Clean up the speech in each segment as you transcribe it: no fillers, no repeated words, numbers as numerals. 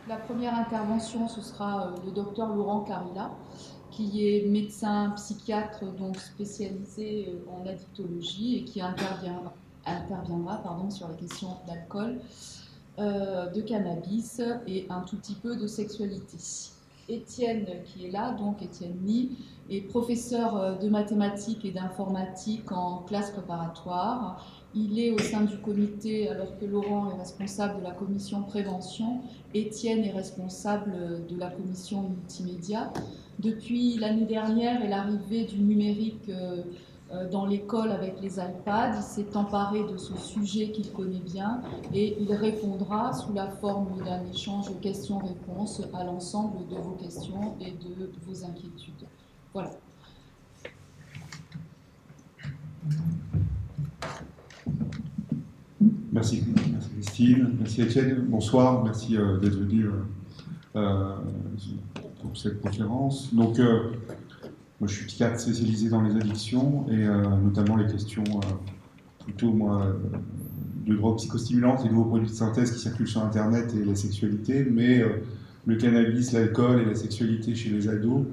La première intervention, ce sera le docteur Laurent Carilla, qui est médecin psychiatre donc spécialisé en addictologie et qui interviendra sur la question d'alcool, de cannabis et un tout petit peu de sexualité. Étienne qui est là, donc Étienne Lee, est professeur de mathématiques et d'informatique en classe préparatoire. Il est au sein du comité, alors que Laurent est responsable de la commission prévention. Étienne est responsable de la commission multimédia. Depuis l'année dernière et l'arrivée du numérique dans l'école avec les iPads, il s'est emparé de ce sujet qu'il connaît bien et il répondra sous la forme d'un échange questions-réponses à l'ensemble de vos questions et de vos inquiétudes. Voilà. Merci Christine, merci Étienne, bonsoir, merci d'être venu pour cette conférence. Donc, moi je suis psychiatre spécialisé dans les addictions et notamment les questions plutôt de drogues psychostimulantes et nouveaux produits de synthèse qui circulent sur Internet et la sexualité, mais le cannabis, l'alcool et la sexualité chez les ados,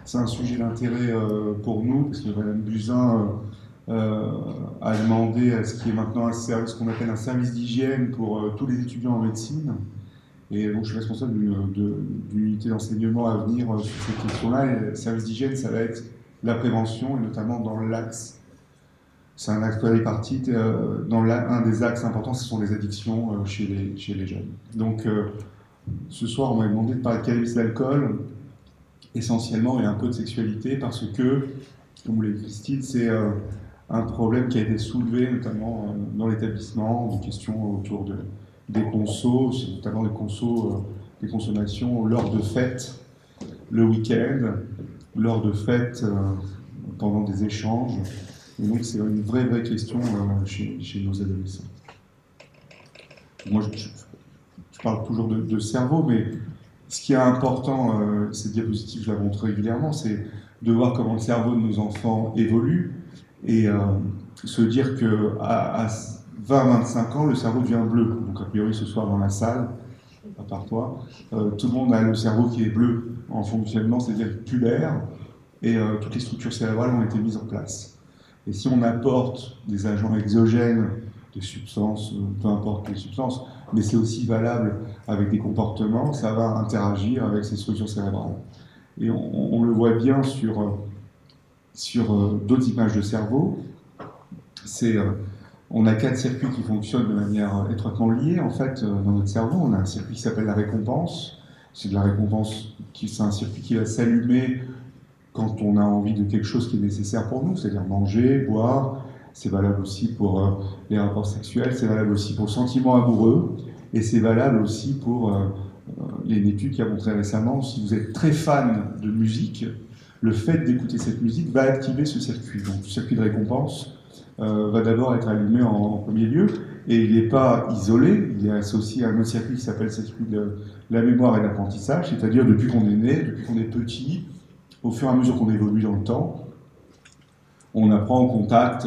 c'est un sujet d'intérêt pour nous, parce que Madame Buzyn a demandé à ce qu'il y ait maintenant ce qu'on appelle un service d'hygiène pour tous les étudiants en médecine. Et donc je suis responsable d'une unité d'enseignement à venir sur cette question-là. Et le service d'hygiène, ça va être la prévention, et notamment dans l'axe. C'est un axe tripartite. Un des axes importants, ce sont les addictions chez les jeunes. Donc ce soir, on m'a demandé de parler de cannabis, d'alcool, essentiellement, et un peu de sexualité, parce que, comme vous l'avez dit Christine, c'est un problème qui a été soulevé notamment dans l'établissement, des questions autour des consos, notamment des consommations lors de fêtes, le week-end, lors de fêtes, pendant des échanges. Et donc c'est une vraie question chez nos adolescents. Moi je parle toujours de cerveau, mais ce qui est important, cette diapositive je la montre régulièrement, c'est de voir comment le cerveau de nos enfants évolue. Et se dire qu'à 20-25 ans, le cerveau devient bleu. Donc a priori ce soir dans la salle, à part toi, tout le monde a le cerveau qui est bleu en fonctionnement, c'est-à-dire pullaire, et toutes les structures cérébrales ont été mises en place. Et si on apporte des agents exogènes, des substances, peu importe les substances, mais c'est aussi valable avec des comportements, ça va interagir avec ces structures cérébrales. Et on le voit bien sur d'autres images de cerveau. On a 4 circuits qui fonctionnent de manière étroitement liée en fait dans notre cerveau. On a un circuit qui s'appelle la récompense. C'est de la récompense c'est un circuit qui va s'allumer quand on a envie de quelque chose qui est nécessaire pour nous, c'est-à-dire manger, boire. C'est valable aussi pour les rapports sexuels, c'est valable aussi pour le sentiment amoureux, et c'est valable aussi pour une étude qui a montré récemment, si vous êtes très fan de musique, le fait d'écouter cette musique va activer ce circuit. Donc, le circuit de récompense va d'abord être allumé en premier lieu, et il n'est pas isolé, il est associé à un autre circuit qui s'appelle le circuit de la mémoire et l'apprentissage, c'est-à-dire depuis qu'on est né, depuis qu'on est petit, au fur et à mesure qu'on évolue dans le temps, on apprend en contact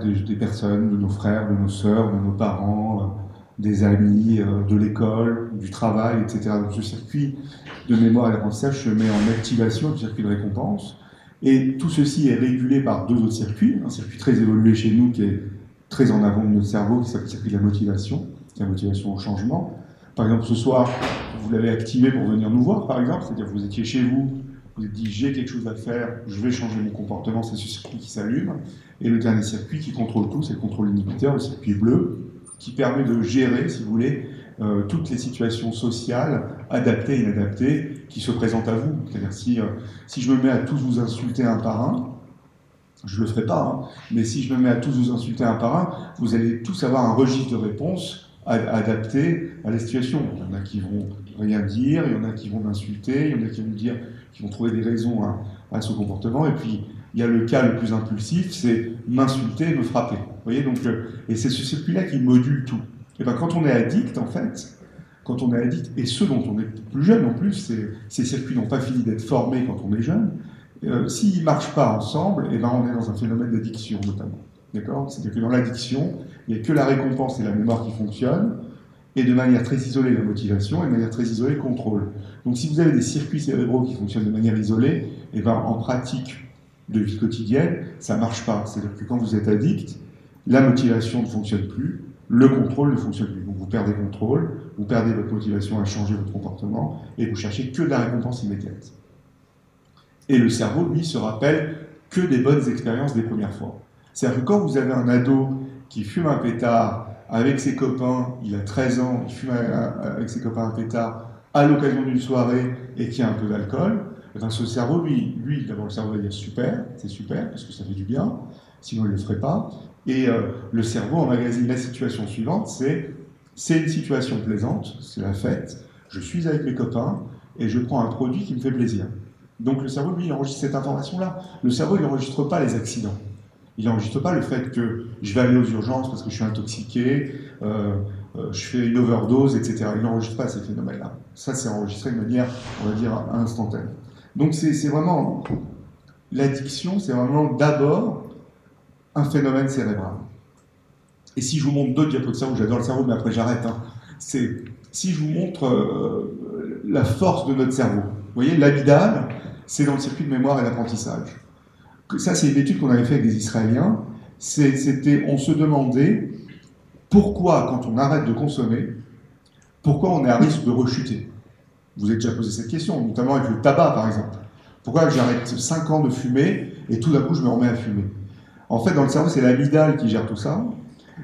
des personnes, de nos frères, de nos sœurs, de nos parents, des amis, de l'école, du travail, etc. Donc ce circuit de mémoire et d'apprentissage se met en activation, le circuit de récompense, et tout ceci est régulé par 2 autres circuits, un circuit très évolué chez nous qui est très en avant de notre cerveau, qui s'appelle le circuit de la motivation au changement. Par exemple, ce soir, vous l'avez activé pour venir nous voir, par exemple, c'est-à-dire que vous étiez chez vous, vous vous êtes dit j'ai quelque chose à faire, je vais changer mon comportement, c'est ce circuit qui s'allume. Et le dernier circuit qui contrôle tout, c'est le contrôle inhibiteur, le circuit bleu, qui permet de gérer, si vous voulez, toutes les situations sociales, adaptées et inadaptées, qui se présentent à vous. C'est-à-dire si je me mets à tous vous insulter un par un, je ne le ferai pas, hein, mais si je me mets à tous vous insulter un par un, vous allez tous avoir un registre de réponse adapté à la situation. Il y en a qui vont rien dire, il y en a qui vont m'insulter, il y en a qui vont me dire, qui vont trouver des raisons à ce comportement, et puis il y a le cas le plus impulsif, c'est m'insulter, me frapper. Vous voyez, donc, et c'est ce circuit-là qui module tout. Et bien quand on est addict, en fait, et ceux dont on est plus jeune en plus, ces circuits n'ont pas fini d'être formés quand on est jeune, s'ils ne marchent pas ensemble, et ben on est dans un phénomène d'addiction notamment. D'accord ? C'est-à-dire que dans l'addiction, il n'y a que la récompense et la mémoire qui fonctionnent, et de manière très isolée la motivation, et de manière très isolée le contrôle. Donc si vous avez des circuits cérébraux qui fonctionnent de manière isolée, et ben, en pratique de vie quotidienne, ça ne marche pas. C'est-à-dire que quand vous êtes addict, la motivation ne fonctionne plus, le contrôle ne fonctionne plus. Donc vous perdez contrôle, vous perdez votre motivation à changer votre comportement, et vous cherchez que de la récompense immédiate. Et le cerveau, lui, se rappelle que des bonnes expériences des premières fois. C'est-à-dire que quand vous avez un ado qui fume un pétard avec ses copains, il a 13 ans, il fume avec ses copains un pétard à l'occasion d'une soirée et qui a un peu d'alcool, et bien ce cerveau, lui d'abord le cerveau va dire super, c'est super, parce que ça fait du bien, sinon il ne le ferait pas. Et le cerveau emmagasine la situation suivante, c'est une situation plaisante, c'est la fête, je suis avec mes copains et je prends un produit qui me fait plaisir. Donc le cerveau, lui, il enregistre cette information-là. Le cerveau, il n'enregistre pas les accidents. Il n'enregistre pas le fait que je vais aller aux urgences parce que je suis intoxiqué, je fais une overdose, etc. Il n'enregistre pas ces phénomènes-là. Ça, c'est enregistré de manière, on va dire, instantanée. Donc c'est vraiment... L'addiction, c'est vraiment d'abord un phénomène cérébral. Et si je vous montre d'autres diapos de cerveau, j'adore le cerveau, mais après j'arrête, hein, si je vous montre la force de notre cerveau, vous voyez, l'amygdale, c'est dans le circuit de mémoire et d'apprentissage. Ça, c'est une étude qu'on avait fait avec des Israéliens. On se demandait pourquoi, quand on arrête de consommer, pourquoi on est à risque de rechuter. Vous avez déjà posé cette question, notamment avec le tabac, par exemple. Pourquoi j'arrête 5 ans de fumer et tout d'un coup je me remets à fumer? En fait, dans le cerveau, c'est l'amygdale qui gère tout ça.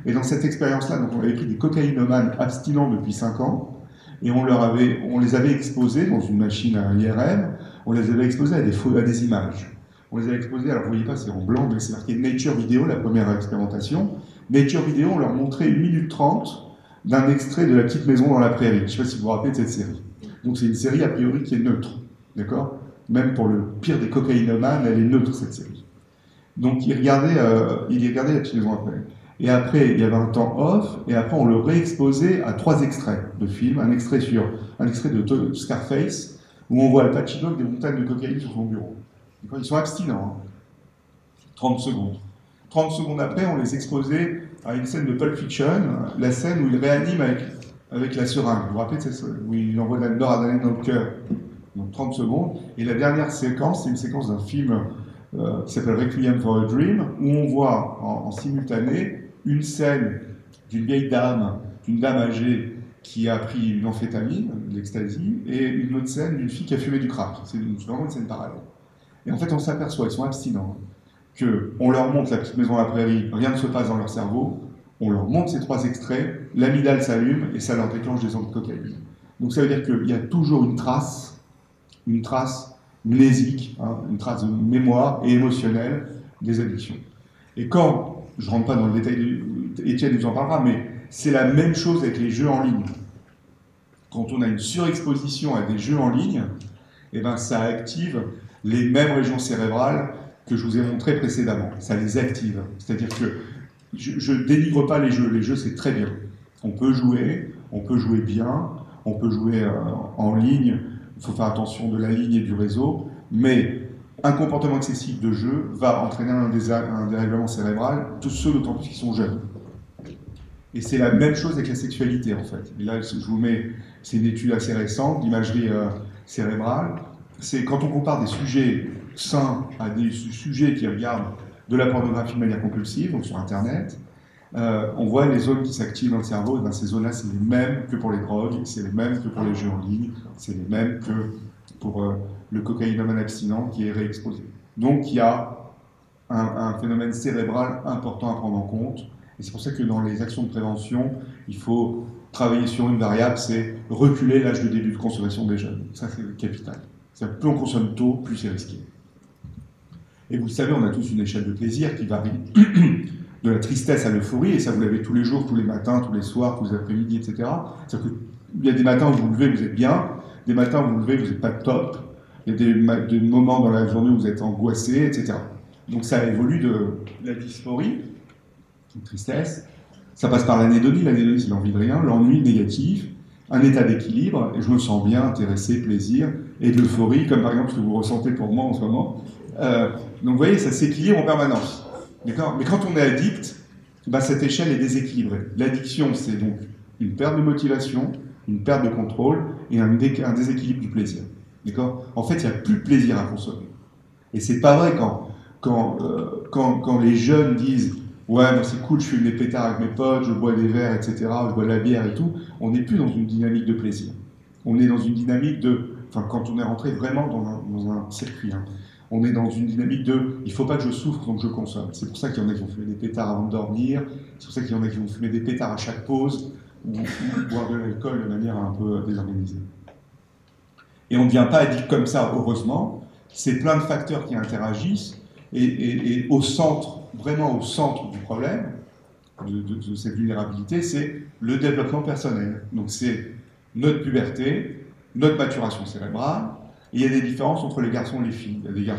Et dans cette expérience-là, donc on avait pris des cocaïnomanes abstinents depuis 5 ans et on les avait exposés dans une machine à IRM, on les avait exposés à des images. On les avait exposés, alors vous ne voyez pas, c'est en blanc, mais c'est marqué Nature Video, la première expérimentation. Nature Video, on leur montrait 1 minute 30 d'un extrait de La Petite Maison dans la Prairie. Je ne sais pas si vous vous rappelez de cette série. Donc c'est une série a priori qui est neutre, d'accord? Même pour le pire des cocaïnomanes, elle est neutre, cette série. Donc il regardait La Petite Maison après. Et après, il y avait un temps off, et après on le réexposait à 3 extraits de films. Un extrait de Scarface, où on voit Al Pacino avec des montagnes de cocaïne sur son bureau. Ils sont abstinents, hein. 30 secondes. 30 secondes après, on les exposait à une scène de Pulp Fiction, la scène où il réanime avec la seringue. Vous vous rappelez de cette scène où il envoie de la noradrénaline dans le cœur? Donc 30 secondes. Et la dernière séquence, c'est une séquence d'un film qui s'appelle Requiem for a Dream, où on voit en simultané une scène d'une vieille dame, d'une dame âgée qui a pris une amphétamine, de l'ecstasy, et une autre scène d'une fille qui a fumé du crack. C'est vraiment une scène parallèle. Et en fait, on s'aperçoit, ils sont abstinents, qu'on leur montre La Petite Maison à la Prairie, rien ne se passe dans leur cerveau, on leur montre ces 3 extraits, l'amygdale s'allume et ça leur déclenche des ondes de cocaïne. Donc ça veut dire qu'il y a toujours une trace mnésique, hein, une trace de mémoire et émotionnelle des addictions. Et quand, je ne rentre pas dans le détail, Étienne nous en parlera, mais c'est la même chose avec les jeux en ligne. Quand on a une surexposition à des jeux en ligne, eh ben, ça active les mêmes régions cérébrales que je vous ai montrées précédemment. Ça les active. C'est-à-dire que je ne dénigre pas les jeux. Les jeux, c'est très bien. On peut jouer bien, on peut jouer en ligne. Il faut faire attention de la ligne et du réseau. Mais un comportement excessif de jeu va entraîner un dérèglement cérébral, tous ceux d'autant plus qui sont jeunes. Et c'est la même chose avec la sexualité, en fait. Et là, je vous mets, c'est une étude assez récente d'imagerie cérébrale. C'est quand on compare des sujets sains à des sujets qui regardent de la pornographie de manière compulsive, donc sur Internet, on voit les zones qui s'activent dans le cerveau, et bien ces zones-là, c'est les mêmes que pour les drogues, c'est les mêmes que pour les jeux en ligne, c'est les mêmes que pour le cocaïnomane abstinent qui est réexposé. Donc il y a un phénomène cérébral important à prendre en compte, et c'est pour ça que dans les actions de prévention, il faut travailler sur une variable, c'est reculer l'âge de début de consommation des jeunes. Ça, c'est capital. C'est-à-dire, plus on consomme tôt, plus c'est risqué. Et vous le savez, on a tous une échelle de plaisir qui varie de la tristesse à l'euphorie, et ça vous l'avez tous les jours, tous les matins, tous les soirs, tous les après-midi, etc. C'est-à-dire qu'il y a des matins où vous vous levez, vous êtes bien, des matins où vous vous levez, vous n'êtes pas top, il y a des moments dans la journée où vous êtes angoissé, etc. Donc ça évolue de la dysphorie, une tristesse, ça passe par l'anédonie, c'est l'envie de rien, l'ennui négatif, un état d'équilibre, et je me sens bien, intéressé, plaisir, et de l'euphorie, comme par exemple ce que vous ressentez pour moi en ce moment. Donc vous voyez, ça s'équilibre en permanence. D'accord ? Mais quand on est addict, bah, cette échelle est déséquilibrée. L'addiction, c'est donc une perte de motivation, une perte de contrôle et un déséquilibre du plaisir. D'accord? En fait, il n'y a plus de plaisir à consommer. Et c'est pas vrai quand les jeunes disent ouais, moi c'est cool, je fume des pétards avec mes potes, je bois des verres, etc., je bois de la bière et tout, on n'est plus dans une dynamique de plaisir. On est dans une dynamique de... Enfin, quand on est rentré vraiment dans un circuit, hein, on est dans une dynamique de il ne faut pas que je souffre, donc je consomme. C'est pour ça qu'il y en a qui vont fumer des pétards avant de dormir, c'est pour ça qu'il y en a qui vont fumer des pétards à chaque pause, ou boire de l'alcool de manière un peu désorganisée. Et on ne devient pas addict comme ça, heureusement. C'est plein de facteurs qui interagissent, et au centre, vraiment au centre du problème, de cette vulnérabilité, c'est le développement personnel. Donc c'est notre puberté, notre maturation cérébrale, et il y a des différences entre les garçons et les filles. Il y a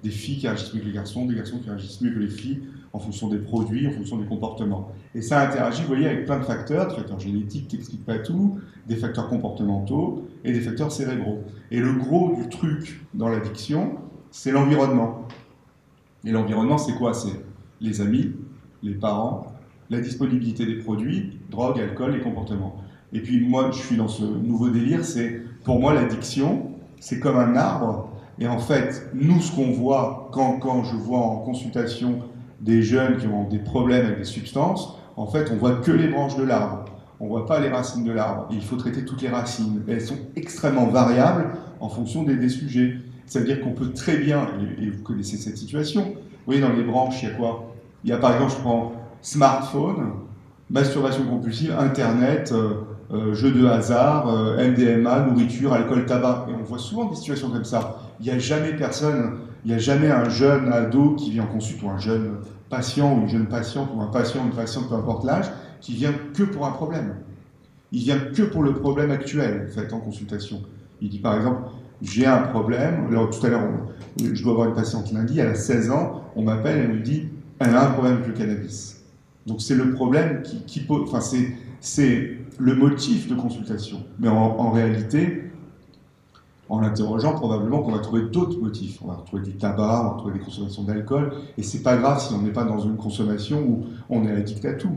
des filles qui réagissent mieux que les garçons qui réagissent mieux que les filles, en fonction des produits, en fonction des comportements. Et ça interagit, vous voyez, avec plein de facteurs génétiques qui n'expliquent pas tout, des facteurs comportementaux et des facteurs cérébraux. Et le gros du truc dans l'addiction, c'est l'environnement. Et l'environnement, c'est quoi? C'est les amis, les parents, la disponibilité des produits, drogue, alcool et comportements. Et puis moi, je suis dans ce nouveau délire, pour moi, l'addiction, c'est comme un arbre. Et en fait, nous, ce qu'on voit, quand je vois en consultation des jeunes qui ont des problèmes avec des substances, en fait, on voit que les branches de l'arbre. On ne voit pas les racines de l'arbre. Et il faut traiter toutes les racines. Et elles sont extrêmement variables en fonction des sujets. Ça veut dire qu'on peut très bien, et vous connaissez cette situation, vous voyez, dans les branches, il y a quoi? Il y a par exemple, je prends smartphone, masturbation compulsive, internet, jeux de hasard, MDMA, nourriture, alcool, tabac. Et on voit souvent des situations comme ça. Il n'y a jamais un jeune ado qui vient en consulte, ou un jeune patient, ou une jeune patiente, ou un patient, une patiente, peu importe l'âge, qui vient que pour un problème. Il vient que pour le problème actuel, en fait, en consultation. Il dit par exemple, j'ai un problème, alors tout à l'heure, je dois avoir une patiente lundi, elle a 16 ans, on m'appelle, elle me dit, elle a un problème avec le cannabis. Donc c'est le problème qui pose, enfin c'est le motif de consultation. Mais en réalité, en l'interrogeant, probablement qu'on va trouver d'autres motifs. On va retrouver du tabac, on va retrouver des consommations d'alcool, et c'est pas grave si on n'est pas dans une consommation où on est addict à tout.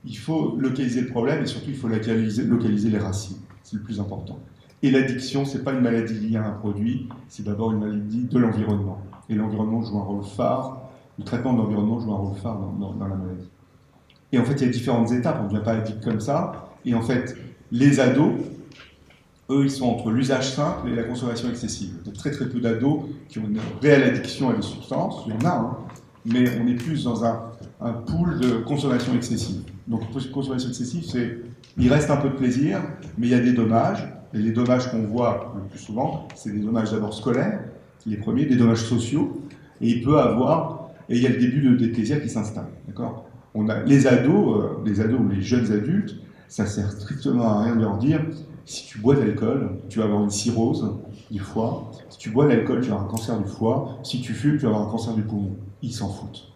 Il faut localiser le problème, et surtout il faut localiser les racines. C'est le plus important. Et l'addiction, c'est pas une maladie liée à un produit, c'est d'abord une maladie de l'environnement. Et l'environnement joue un rôle phare, le traitement de l'environnement joue un rôle phare dans la maladie. Et en fait, il y a différentes étapes, on ne devient pas addict comme ça. Et en fait, les ados, eux, ils sont entre l'usage simple et la consommation excessive. Il y a très très peu d'ados qui ont une réelle addiction à des substances, il y en a, hein, mais on est plus dans un pool de consommation excessive. Donc, consommation excessive, il reste un peu de plaisir, mais il y a des dommages. Et les dommages qu'on voit le plus souvent, c'est des dommages d'abord scolaires, les premiers, des dommages sociaux, et il y a le début des plaisirs qui s'installent, d'accord? On a les ados ou les jeunes adultes, ça sert strictement à rien de leur dire, si tu bois de l'alcool, tu vas avoir une cirrhose du foie, si tu bois de l'alcool, tu vas avoir un cancer du foie, si tu fumes, tu vas avoir un cancer du poumon. Ils s'en foutent.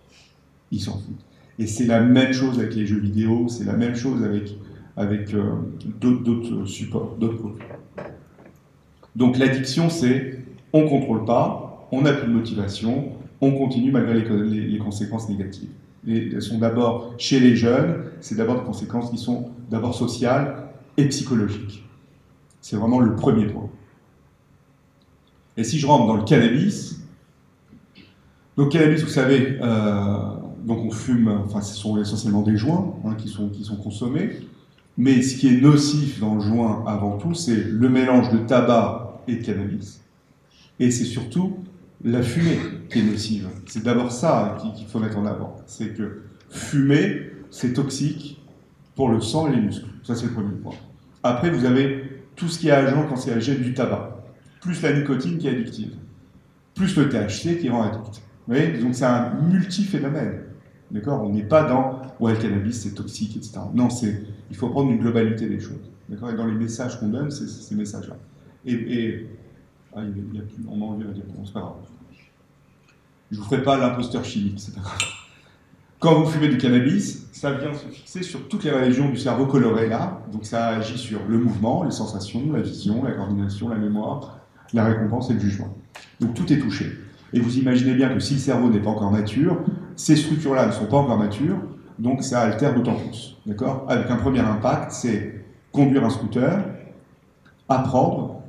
Ils s'en foutent. Et c'est la même chose avec les jeux vidéo, c'est la même chose avec d'autres supports, d'autres produits. Donc l'addiction, c'est on ne contrôle pas, on n'a plus de motivation, on continue malgré les conséquences négatives. Et elles sont d'abord, chez les jeunes, c'est d'abord des conséquences qui sont d'abord sociales et psychologiques. C'est vraiment le premier point. Et si je rentre dans le cannabis, donc cannabis, vous savez, donc on fume, enfin ce sont essentiellement des joints hein, qui sont consommés, mais ce qui est nocif dans le joint avant tout, c'est le mélange de tabac et de cannabis, et c'est surtout la fumée qui est nocive. C'est d'abord ça qu'il faut mettre en avant, c'est que fumer, c'est toxique pour le sang et les muscles. Ça, c'est le premier point. Après, vous avez tout ce qui est agent cancérigène du tabac, plus la nicotine qui est addictive, plus le THC qui rend addict. Vous voyez, donc c'est un multi-phénomène. D'accord? On n'est pas dans « ouais, le cannabis, c'est toxique, etc. » Non, il faut prendre une globalité des choses. D'accord? Et dans les messages qu'on donne, c'est ces messages-là. On m'a enlevé la diapo, c'est pas grave. Je ne vous ferai pas l'imposteur chimique, c'est pas grave. Quand vous fumez du cannabis, ça vient se fixer sur toutes les régions du cerveau colorées là, donc ça agit sur le mouvement, les sensations, la vision, la coordination, la mémoire, la récompense et le jugement. Donc tout est touché. Et vous imaginez bien que si le cerveau n'est pas encore mature, ces structures-là ne sont pas encore matures, donc ça altère d'autant plus. D'accord? Avec un premier impact, c'est conduire un scooter, apprendre,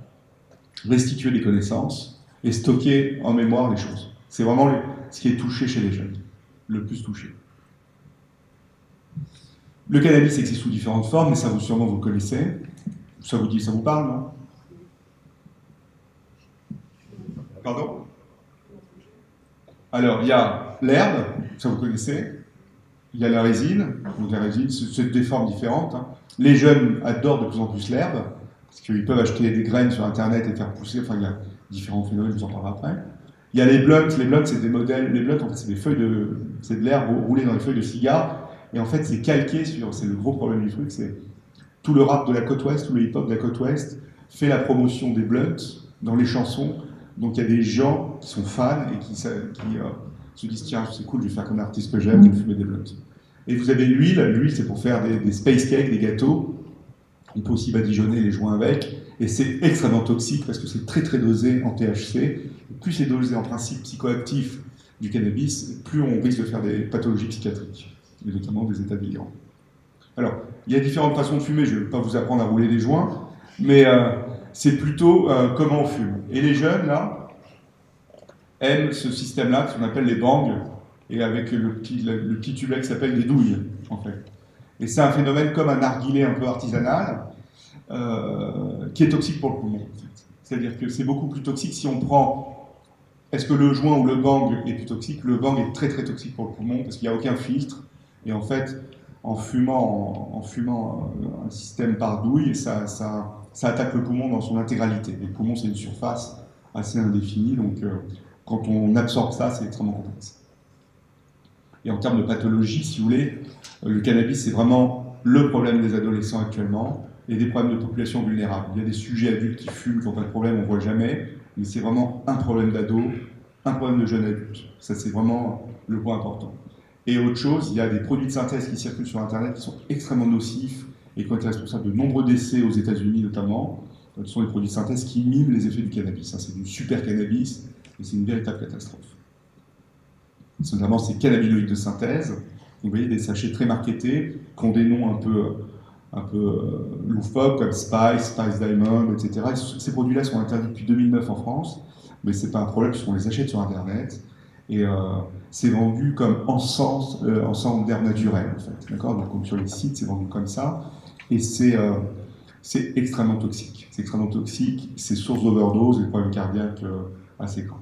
restituer des connaissances et stocker en mémoire les choses. C'est vraiment ce qui est touché chez les jeunes, le plus touché. Le cannabis existe sous différentes formes, mais ça vous sûrement vous le connaissez. Ça vous parle, non? Pardon? Alors, il y a l'herbe, ça vous connaissez. Il y a la résine. Donc la résine, c'est des formes différentes. Hein. Les jeunes adorent de plus en plus l'herbe, parce qu'ils peuvent acheter des graines sur Internet et faire pousser. Enfin, il y a différents phénomènes, je vous en parlerai après. Il y a les blunts. Les blunts, c'est des modèles. Les blunts, en fait, c'est de l'herbe roulée dans les feuilles de cigare. Et en fait, c'est calqué sur. C'est le gros problème du truc, c'est tout le rap de la côte ouest, tout le hip-hop de la côte ouest fait la promotion des blunts dans les chansons. Donc il y a des gens qui sont fans et qui se disent tiens, c'est cool, je vais faire comme artiste que j'aime, je vais fumer des blunts. Et vous avez l'huile. L'huile, c'est pour faire des space cakes, des gâteaux. On peut aussi badigeonner les joints avec. Et c'est extrêmement toxique parce que c'est très très dosé en THC. Et plus c'est dosé en principe psychoactif du cannabis, plus on risque de faire des pathologies psychiatriques, et notamment des états délirants. Alors, il y a différentes façons de fumer. Je ne vais pas vous apprendre à rouler des joints, mais c'est plutôt comment on fume. Et les jeunes, là, aiment ce système-là, qu'on appelle les bangs, et avec le petit tubet qui s'appelle des douilles, en fait. Et c'est un phénomène comme un narguilé un peu artisanal, qui est toxique pour le poumon, en fait. C'est-à-dire que c'est beaucoup plus toxique si on prend... Est-ce que le joint ou le bang est plus toxique? Le bang est très très toxique pour le poumon, parce qu'il n'y a aucun filtre, et en fait, en fumant un système par douille, ça attaque le poumon dans son intégralité. Et le poumon, c'est une surface assez indéfinie, donc quand on absorbe ça, c'est extrêmement complexe. Et en termes de pathologie, si vous voulez, le cannabis, c'est vraiment le problème des adolescents actuellement et des problèmes de population vulnérable. Il y a des sujets adultes qui fument, qui n'ont pas de problème, on ne voit jamais, mais c'est vraiment un problème d'ado, un problème de jeunes adultes. Ça, c'est vraiment le point important. Et autre chose, il y a des produits de synthèse qui circulent sur Internet qui sont extrêmement nocifs et qui ont été responsables de nombreux décès aux États-Unis notamment. Ce sont des produits de synthèse qui miment les effets du cannabis. C'est du super cannabis et c'est une véritable catastrophe. Notamment ces cannabinoïdes de synthèse. Vous voyez des sachets très marketés qui ont des noms un peu loufoques comme Spice Diamond, etc. Ces produits-là sont interdits depuis 2009 en France, mais ce n'est pas un problème puisqu'on les achète sur Internet. Et c'est vendu comme encens d'herbe naturelle, en fait. D'accord? Donc, comme sur les sites, c'est vendu comme ça. Et c'est extrêmement toxique. C'est extrêmement toxique. C'est source d'overdose et de problèmes cardiaques assez grands.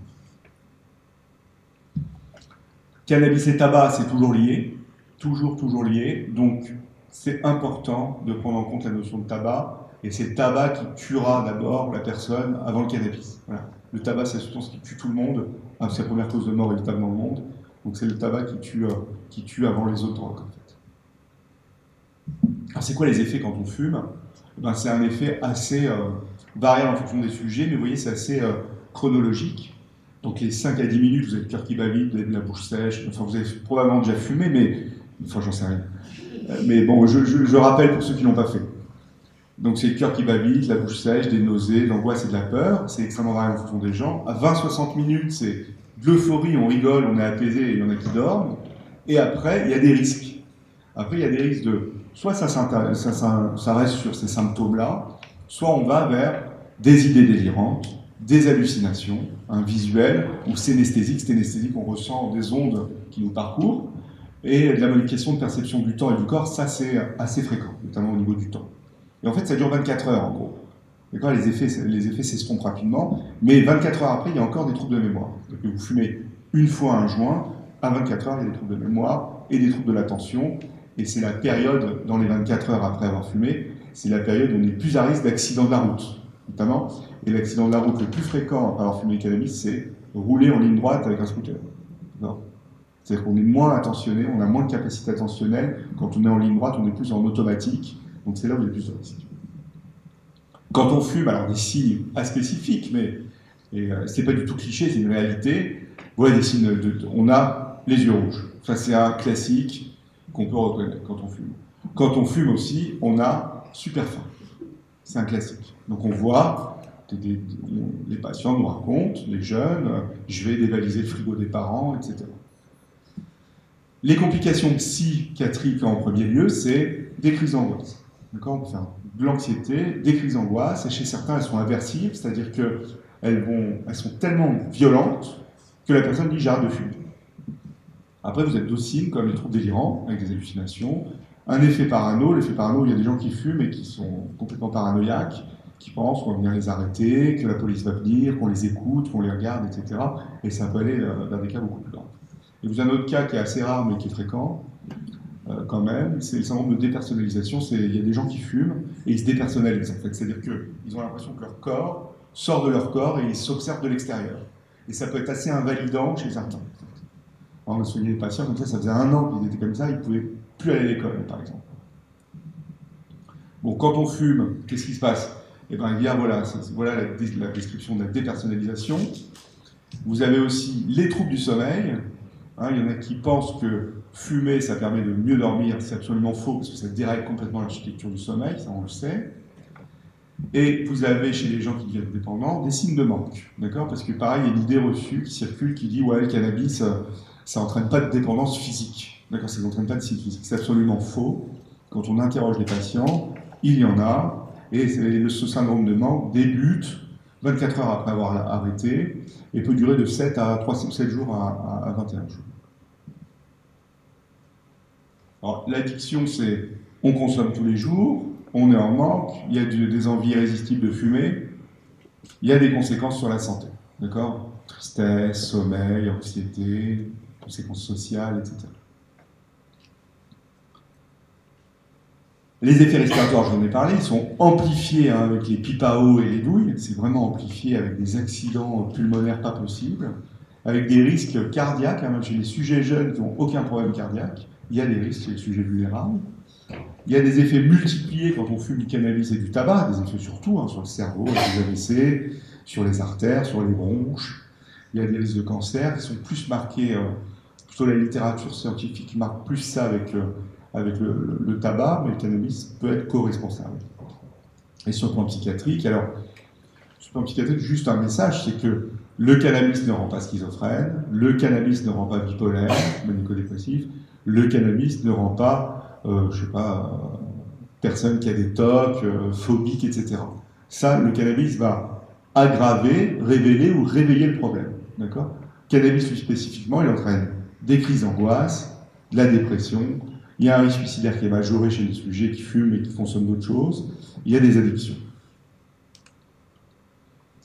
Cannabis et tabac, c'est toujours lié. Toujours lié. Donc, c'est important de prendre en compte la notion de tabac. Et c'est le tabac qui tuera d'abord la personne avant le cannabis. Voilà. Le tabac, c'est la substance qui tue tout le monde. C'est la première cause de mort évitable dans le monde. Donc c'est le tabac qui tue avant les autres drogues, en fait. Alors c'est quoi les effets quand on fume? Ben, c'est un effet assez variable en fonction des sujets, mais vous voyez, c'est assez chronologique. Donc les 5 à 10 minutes, vous avez le cœur qui bat vite, vous avez de la bouche sèche, enfin vous avez probablement déjà fumé, mais enfin j'en sais rien. Mais bon, je rappelle pour ceux qui ne l'ont pas fait. Donc c'est le cœur qui bat vite, la bouche sèche, des nausées, de l'angoisse et de la peur. C'est extrêmement variable en fonction des gens. À 20-60 minutes, c'est de l'euphorie, on rigole, on est apaisé et il y en a qui dorment. Et après, il y a des risques. Après, il y a des risques de... Soit ça reste sur ces symptômes-là, soit on va vers des idées délirantes, des hallucinations, un visuel, ou synesthésique. Synesthésique, on ressent des ondes qui nous parcourent. Et de la modification de perception du temps et du corps, ça c'est assez fréquent, notamment au niveau du temps. Et en fait, ça dure 24 heures, en gros. D'accord, les effets s'estompent rapidement, mais 24 heures après, il y a encore des troubles de mémoire. Donc, vous fumez une fois un joint, à 24 heures, il y a des troubles de mémoire et des troubles de l'attention. Et c'est la période, dans les 24 heures après avoir fumé, c'est la période où on est plus à risque d'accident de la route, notamment. Et l'accident de la route le plus fréquent après avoir fumé du cannabis, c'est rouler en ligne droite avec un scooter. C'est-à-dire qu'on est moins attentionné, on a moins de capacité attentionnelle. Quand on est en ligne droite, on est plus en automatique. Donc c'est là où il y a plus de risques. Quand on fume, alors des signes aspécifiques, mais c'est pas du tout cliché, c'est une réalité. Voilà des signes on a les yeux rouges. Ça c'est un classique qu'on peut reconnaître quand on fume. Quand on fume aussi, on a super faim. C'est un classique. Donc on voit, les patients nous racontent, les jeunes, je vais dévaliser le frigo des parents, etc. Les complications psychiatriques en premier lieu, c'est des crises d'angoisse. D'accord? On peut faire de l'anxiété, des crises d'angoisse, et chez certains, elles sont aversives, c'est-à-dire qu'elles sont tellement violentes que la personne dit j'arrête de fumer. Après, vous êtes d'autres signes comme les troubles délirants, avec des hallucinations, un effet parano. L'effet parano, il y a des gens qui fument et qui sont complètement paranoïaques, qui pensent qu'on va venir les arrêter, que la police va venir, qu'on les écoute, qu'on les regarde, etc. Et ça peut aller dans des cas beaucoup plus graves. Et vous avez un autre cas qui est assez rare mais qui est fréquent, quand même, c'est le syndrome de dépersonnalisation. Il y a des gens qui fument et ils se dépersonnalisent, en fait. C'est-à-dire qu'ils ont l'impression que leur corps sort de leur corps et ils s'observent de l'extérieur. Et ça peut être assez invalidant chez certains. On a soigné des patients comme ça faisait 1 an qu'ils étaient comme ça, ils ne pouvaient plus aller à l'école, par exemple. Bon, quand on fume, qu'est-ce qui se passe? Eh bien, il y a, voilà la description de la dépersonnalisation. Vous avez aussi les troubles du sommeil. Hein, il y en a qui pensent que fumer, ça permet de mieux dormir. C'est absolument faux, parce que ça dérègle complètement l'architecture du sommeil, ça on le sait. Et vous avez chez les gens qui deviennent dépendants des signes de manque, d'accord? Parce que pareil, il y a une idée reçue qui circule qui dit ouais, le cannabis, ça n'entraîne pas de dépendance physique, d'accord? Ça n'entraîne pas de signes physiques. C'est absolument faux. Quand on interroge les patients, il y en a, et ce syndrome de manque débute 24 heures après avoir arrêté et peut durer de 7 jours à 21 jours. Alors, l'addiction, c'est on consomme tous les jours, on est en manque, il y a des envies irrésistibles de fumer, il y a des conséquences sur la santé, d'accord? Tristesse, sommeil, anxiété, conséquences sociales, etc. Les effets respiratoires, j'en ai parlé, ils sont amplifiés avec les pipes à eau et les douilles, c'est vraiment amplifié avec des accidents pulmonaires pas possibles, avec des risques cardiaques, même chez les sujets jeunes qui n'ont aucun problème cardiaque, il y a des risques chez les sujets vulnérables. Il y a des effets multipliés quand on fume du cannabis et du tabac, des effets surtout sur le cerveau, les AVC, sur les artères, sur les bronches. Il y a des risques de cancer qui sont plus marqués, plutôt la littérature scientifique marque plus ça avec le tabac, mais le cannabis peut être co-responsable. Et sur le plan psychiatrique, alors, sur le plan psychiatrique, juste un message, c'est que le cannabis ne rend pas schizophrène, le cannabis ne rend pas bipolaire, maniaco-dépressif, le cannabis ne rend pas personne qui a des TOC, phobiques, etc. Ça, le cannabis va aggraver, révéler ou réveiller le problème. D'accord? Cannabis, lui, spécifiquement, il entraîne des crises d'angoisse, de la dépression, il y a un risque suicidaire qui est majoré chez les sujets qui fument et qui consomment d'autres choses, il y a des addictions.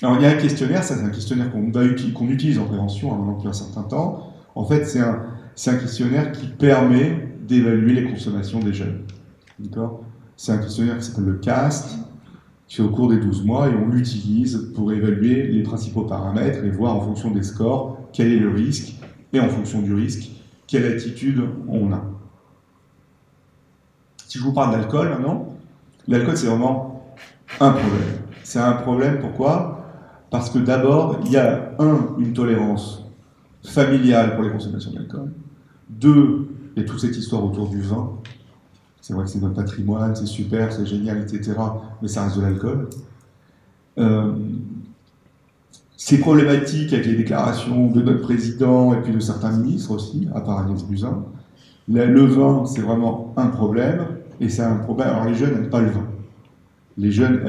Alors, il y a un questionnaire, ça c'est un questionnaire qu'on utilise en prévention maintenant depuis un certain temps. En fait, c'est un questionnaire qui permet d'évaluer les consommations des jeunes. D'accord? C'est un questionnaire qui s'appelle le CAST, qui fait au cours des 12 mois, et on l'utilise pour évaluer les principaux paramètres et voir en fonction des scores quel est le risque, et en fonction du risque, quelle attitude on a. Si je vous parle d'alcool maintenant, l'alcool c'est vraiment un problème. C'est un problème, pourquoi? Parce que d'abord, il y a une tolérance familiale pour les consommations d'alcool. 2, il y a toute cette histoire autour du vin. C'est vrai que c'est notre patrimoine, c'est super, c'est génial, etc. Mais ça reste de l'alcool. C'est problématique avec les déclarations de notre président et puis de certains ministres aussi, à part Agnès Buzyn. Le vin, c'est vraiment un problème, et c'est un problème. Alors les jeunes n'aiment pas le vin. Les jeunes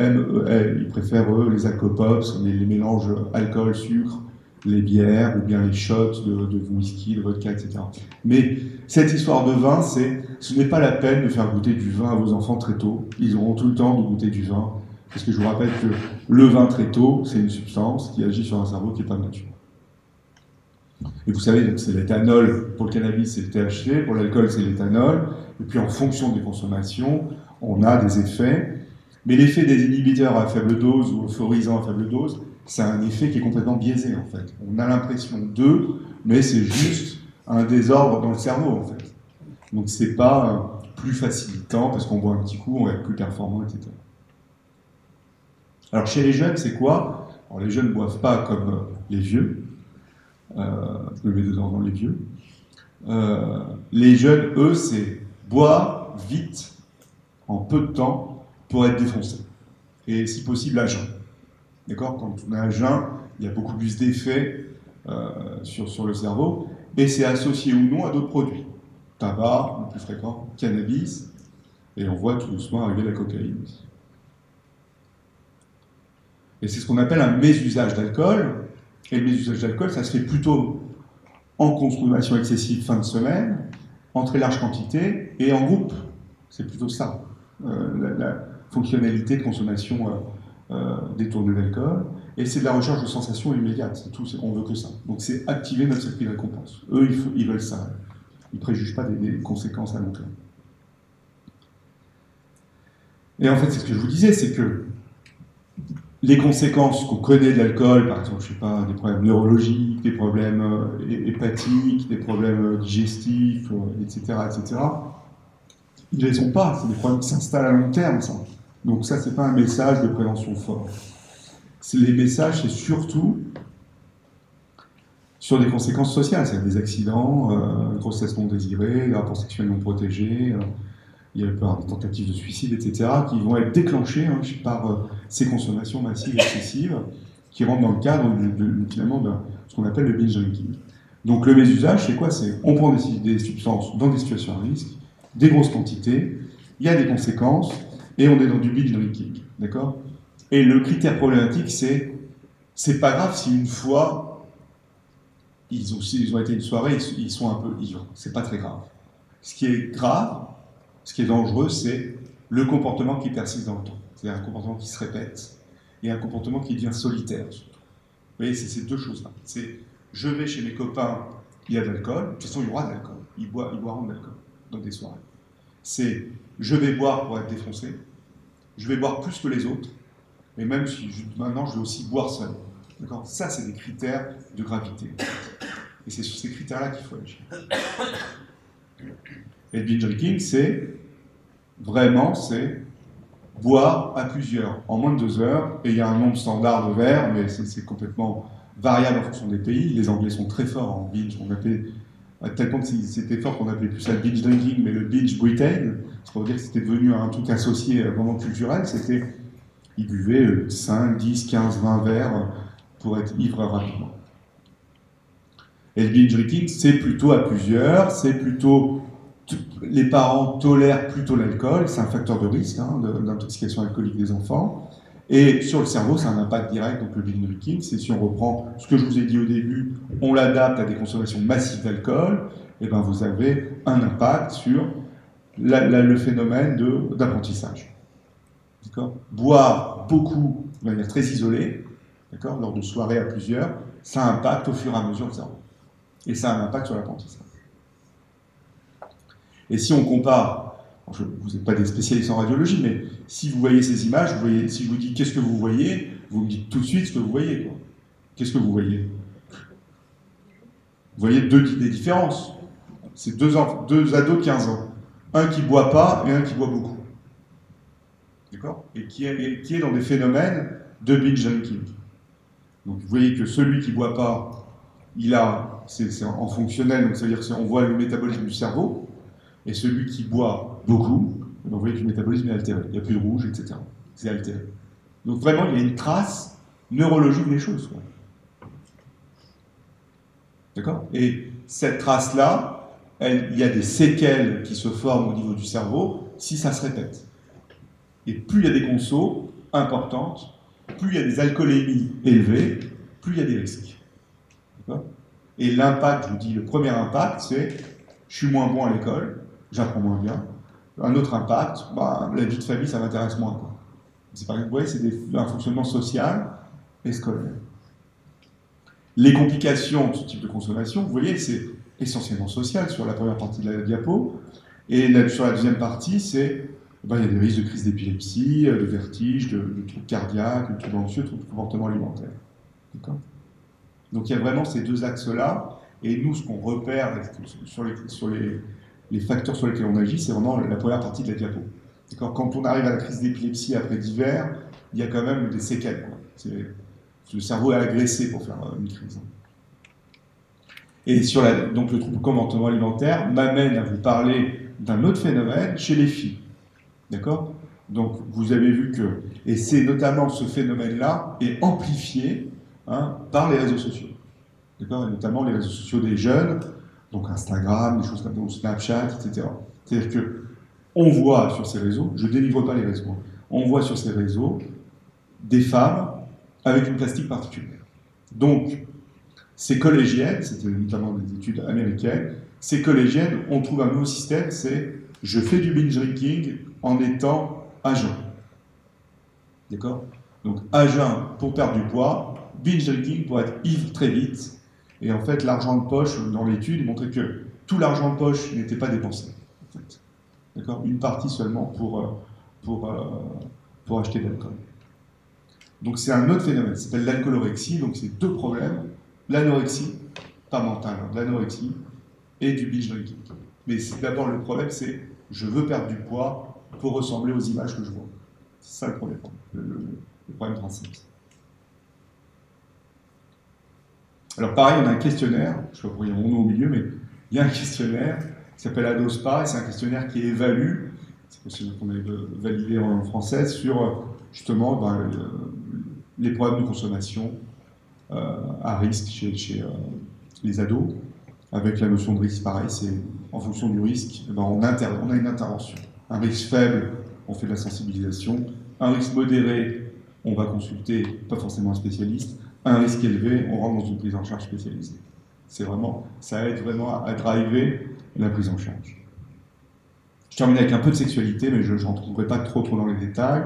ils préfèrent les alcopops, les mélanges alcool, sucre, les bières, ou bien les shots de whisky, de vodka, etc. Mais cette histoire de vin, ce n'est pas la peine de faire goûter du vin à vos enfants très tôt. Ils auront tout le temps de goûter du vin. Parce que je vous rappelle que le vin très tôt, c'est une substance qui agit sur un cerveau qui n'est pas nature. Et vous savez, c'est l'éthanol. Pour le cannabis, c'est le THC. Pour l'alcool, c'est l'éthanol. Et puis en fonction des consommations, on a des effets. Mais l'effet des inhibiteurs à faible dose ou euphorisants à faible dose, c'est un effet qui est complètement biaisé en fait. On a l'impression d'eux, mais c'est juste un désordre dans le cerveau en fait. Donc c'est pas plus facilitant parce qu'on boit un petit coup, on va être plus performant, etc. Alors chez les jeunes, c'est quoi? Alors les jeunes ne boivent pas comme les vieux. Je me mets dedans dans les vieux. Les jeunes, eux, c'est boire vite, en peu de temps, pour être défoncé. Et si possible, à jeun. D'accord? Quand on est à jeun, il y a beaucoup plus d'effets sur le cerveau, et c'est associé ou non à d'autres produits. tabac, le plus fréquent, cannabis, et on voit tout doucement arriver la cocaïne aussi. Et c'est ce qu'on appelle un mésusage d'alcool. Et le mésusage d'alcool, ça se fait plutôt en consommation excessive fin de semaine, en très large quantité et en groupe. C'est plutôt ça, la fonctionnalité de consommation détournée d'alcool. Et c'est de la recherche de sensations immédiates, c'est tout, on veut que ça. Donc c'est activer notre circuit de récompense. Eux, ils veulent ça. Ils ne préjugent pas des conséquences à long terme. Et en fait, c'est ce que je vous disais, c'est que les conséquences qu'on connaît de l'alcool, par exemple, je sais pas, des problèmes neurologiques, des problèmes hépatiques, des problèmes digestifs, etc., etc., ils ne les ont pas. C'est des problèmes qui s'installent à long terme, ça. Donc ça, c'est pas un message de prévention fort. Les messages, c'est surtout sur des conséquences sociales, c'est-à-dire des accidents, grossesse non désirée, des rapports sexuels non protégés, il y a des tentatives de suicide, etc., qui vont être déclenchées par ces consommations massives et excessives, qui rentrent dans le cadre finalement de ce qu'on appelle le binge drinking. Donc le mésusage, c'est quoi? C'est on prend des substances dans des situations à risque, des grosses quantités, il y a des conséquences, et on est dans du binge drinking, d'accord? Et le critère problématique, c'est pas grave si une fois, ils ont été une soirée, ils sont un peu ivres, c'est pas très grave. Ce qui est grave, ce qui est dangereux, c'est le comportement qui persiste dans le temps. C'est-à-dire un comportement qui se répète et un comportement qui devient solitaire. Surtout. Vous voyez, c'est ces deux choses-là. C'est je vais chez mes copains, il y a de l'alcool. De toute façon, il y aura de l'alcool. Ils boiront de l'alcool dans des soirées. C'est je vais boire pour être défoncé. Je vais boire plus que les autres. Et même si maintenant, je vais aussi boire seul. D'accord? Ça, c'est des critères de gravité. Et c'est sur ces critères-là qu'il faut agir. Et le binge drinking, c'est boire à plusieurs en moins de 2 heures, et il y a un nombre standard de verres, mais c'est complètement variable en fonction des pays. Les Anglais sont très forts en binge, on appelait, à tel point que c'était fort qu'on appelait plus ça le binge drinking, mais le binge Britain, ça veut dire que c'était devenu un truc associé vraiment culturel, ils buvaient 5, 10, 15, 20 verres pour être ivres rapidement. Et le binge drinking, c'est plutôt à plusieurs, c'est plutôt... Les parents tolèrent plutôt l'alcool, c'est un facteur de risque d'intoxication alcoolique des enfants. Et sur le cerveau, c'est un impact direct. Donc le binge drinking, c'est si on reprend ce que je vous ai dit au début, on l'adapte à des consommations massives d'alcool, et ben vous avez un impact sur le phénomène d'apprentissage. Boire beaucoup de manière très isolée, lors de soirées à plusieurs, ça impacte au fur et à mesure le cerveau. Et ça a un impact sur l'apprentissage. Et si on compare, vous n'êtes pas des spécialistes en radiologie, mais si vous voyez ces images, si je vous dis qu'est-ce que vous voyez, vous me dites tout de suite ce que vous voyez. Qu'est-ce que vous voyez? Vous voyez des différences. C'est deux ados de 15 ans. Un qui ne boit pas et un qui boit beaucoup. D'accord? Et qui est dans des phénomènes de binge drinking. Donc vous voyez que celui qui ne boit pas, c'est en fonctionnel, donc ça veut dire qu'on voit le métabolisme du cerveau. Et celui qui boit beaucoup, vous voyez que le métabolisme est altéré. Il n'y a plus de rouge, etc. C'est altéré. Donc vraiment, il y a une trace neurologique des choses. Quoi. D'accord? Et cette trace-là, il y a des séquelles qui se forment au niveau du cerveau si ça se répète. Et plus il y a des consos importantes, plus il y a des alcoolémies élevées, plus il y a des risques. D'accord? Et l'impact, je vous dis, le premier impact, c'est je suis moins bon à l'école, j'apprends moins bien. Un autre impact, la vie de famille, ça m'intéresse moins. Quoi. C'est par exemple, c'est un fonctionnement social et scolaire. Les complications de ce type de consommation, vous voyez, c'est essentiellement social sur la première partie de la diapo. Et sur la deuxième partie, il y a des risques de crise d'épilepsie, de vertige, de troubles cardiaques, de troubles anxieux, de troubles comportement alimentaire. D'accord ? Donc il y a vraiment ces deux axes-là. Et nous, ce qu'on repère sur les facteurs sur lesquels on agit, c'est vraiment la première partie de la diapo. Quand on arrive à la crise d'épilepsie après d'hiver, il y a quand même des séquelles. Quoi. Le cerveau est agressé pour faire une crise. Et donc le trouble comportement alimentaire m'amène à vous parler d'un autre phénomène chez les filles. D'accord ? Donc vous avez vu que, et c'est notamment ce phénomène-là, est amplifié par les réseaux sociaux. D'accord ? Et notamment les réseaux sociaux des jeunes. donc Instagram, des choses comme ça, ou Snapchat, etc. C'est-à-dire que on voit sur ces réseaux, je ne délivre pas les réseaux, on voit sur ces réseaux des femmes avec une plastique particulière. Donc, ces collégiennes, c'était notamment des études américaines, ces collégiennes, on trouve un nouveau système, c'est je fais du binge drinking en étant à jeun. D'accord? Donc, à jeun pour perdre du poids, binge drinking pour être ivre très vite. Et en fait, l'argent de poche, dans l'étude, montrait que tout l'argent de poche n'était pas dépensé. En fait. D'accord? Une partie seulement pour acheter de l'alcool. Donc c'est un autre phénomène, ça s'appelle l'alcoolorexie, donc c'est deux problèmes, l'anorexie, pas mentale, hein, l'anorexie, et du binge drinking. Mais d'abord le problème c'est, je veux perdre du poids pour ressembler aux images que je vois. C'est ça le problème, le problème principal. Alors pareil, on a un questionnaire, je ne sais pas pourquoi il y a mon nom au milieu, mais il y a un questionnaire qui s'appelle ADOSPA, et c'est un questionnaire qui évalue, c'est possible qu'on ait validé en français, sur justement les problèmes de consommation à risque chez les ados. Avec la notion de risque, pareil, c'est en fonction du risque, on a une intervention. Un risque faible, on fait de la sensibilisation. Un risque modéré, on va consulter, pas forcément un spécialiste. Un risque élevé, on rentre dans une prise en charge spécialisée. Ça aide vraiment à driver la prise en charge. Je termine avec un peu de sexualité, mais je n'en trouverai pas trop dans les détails.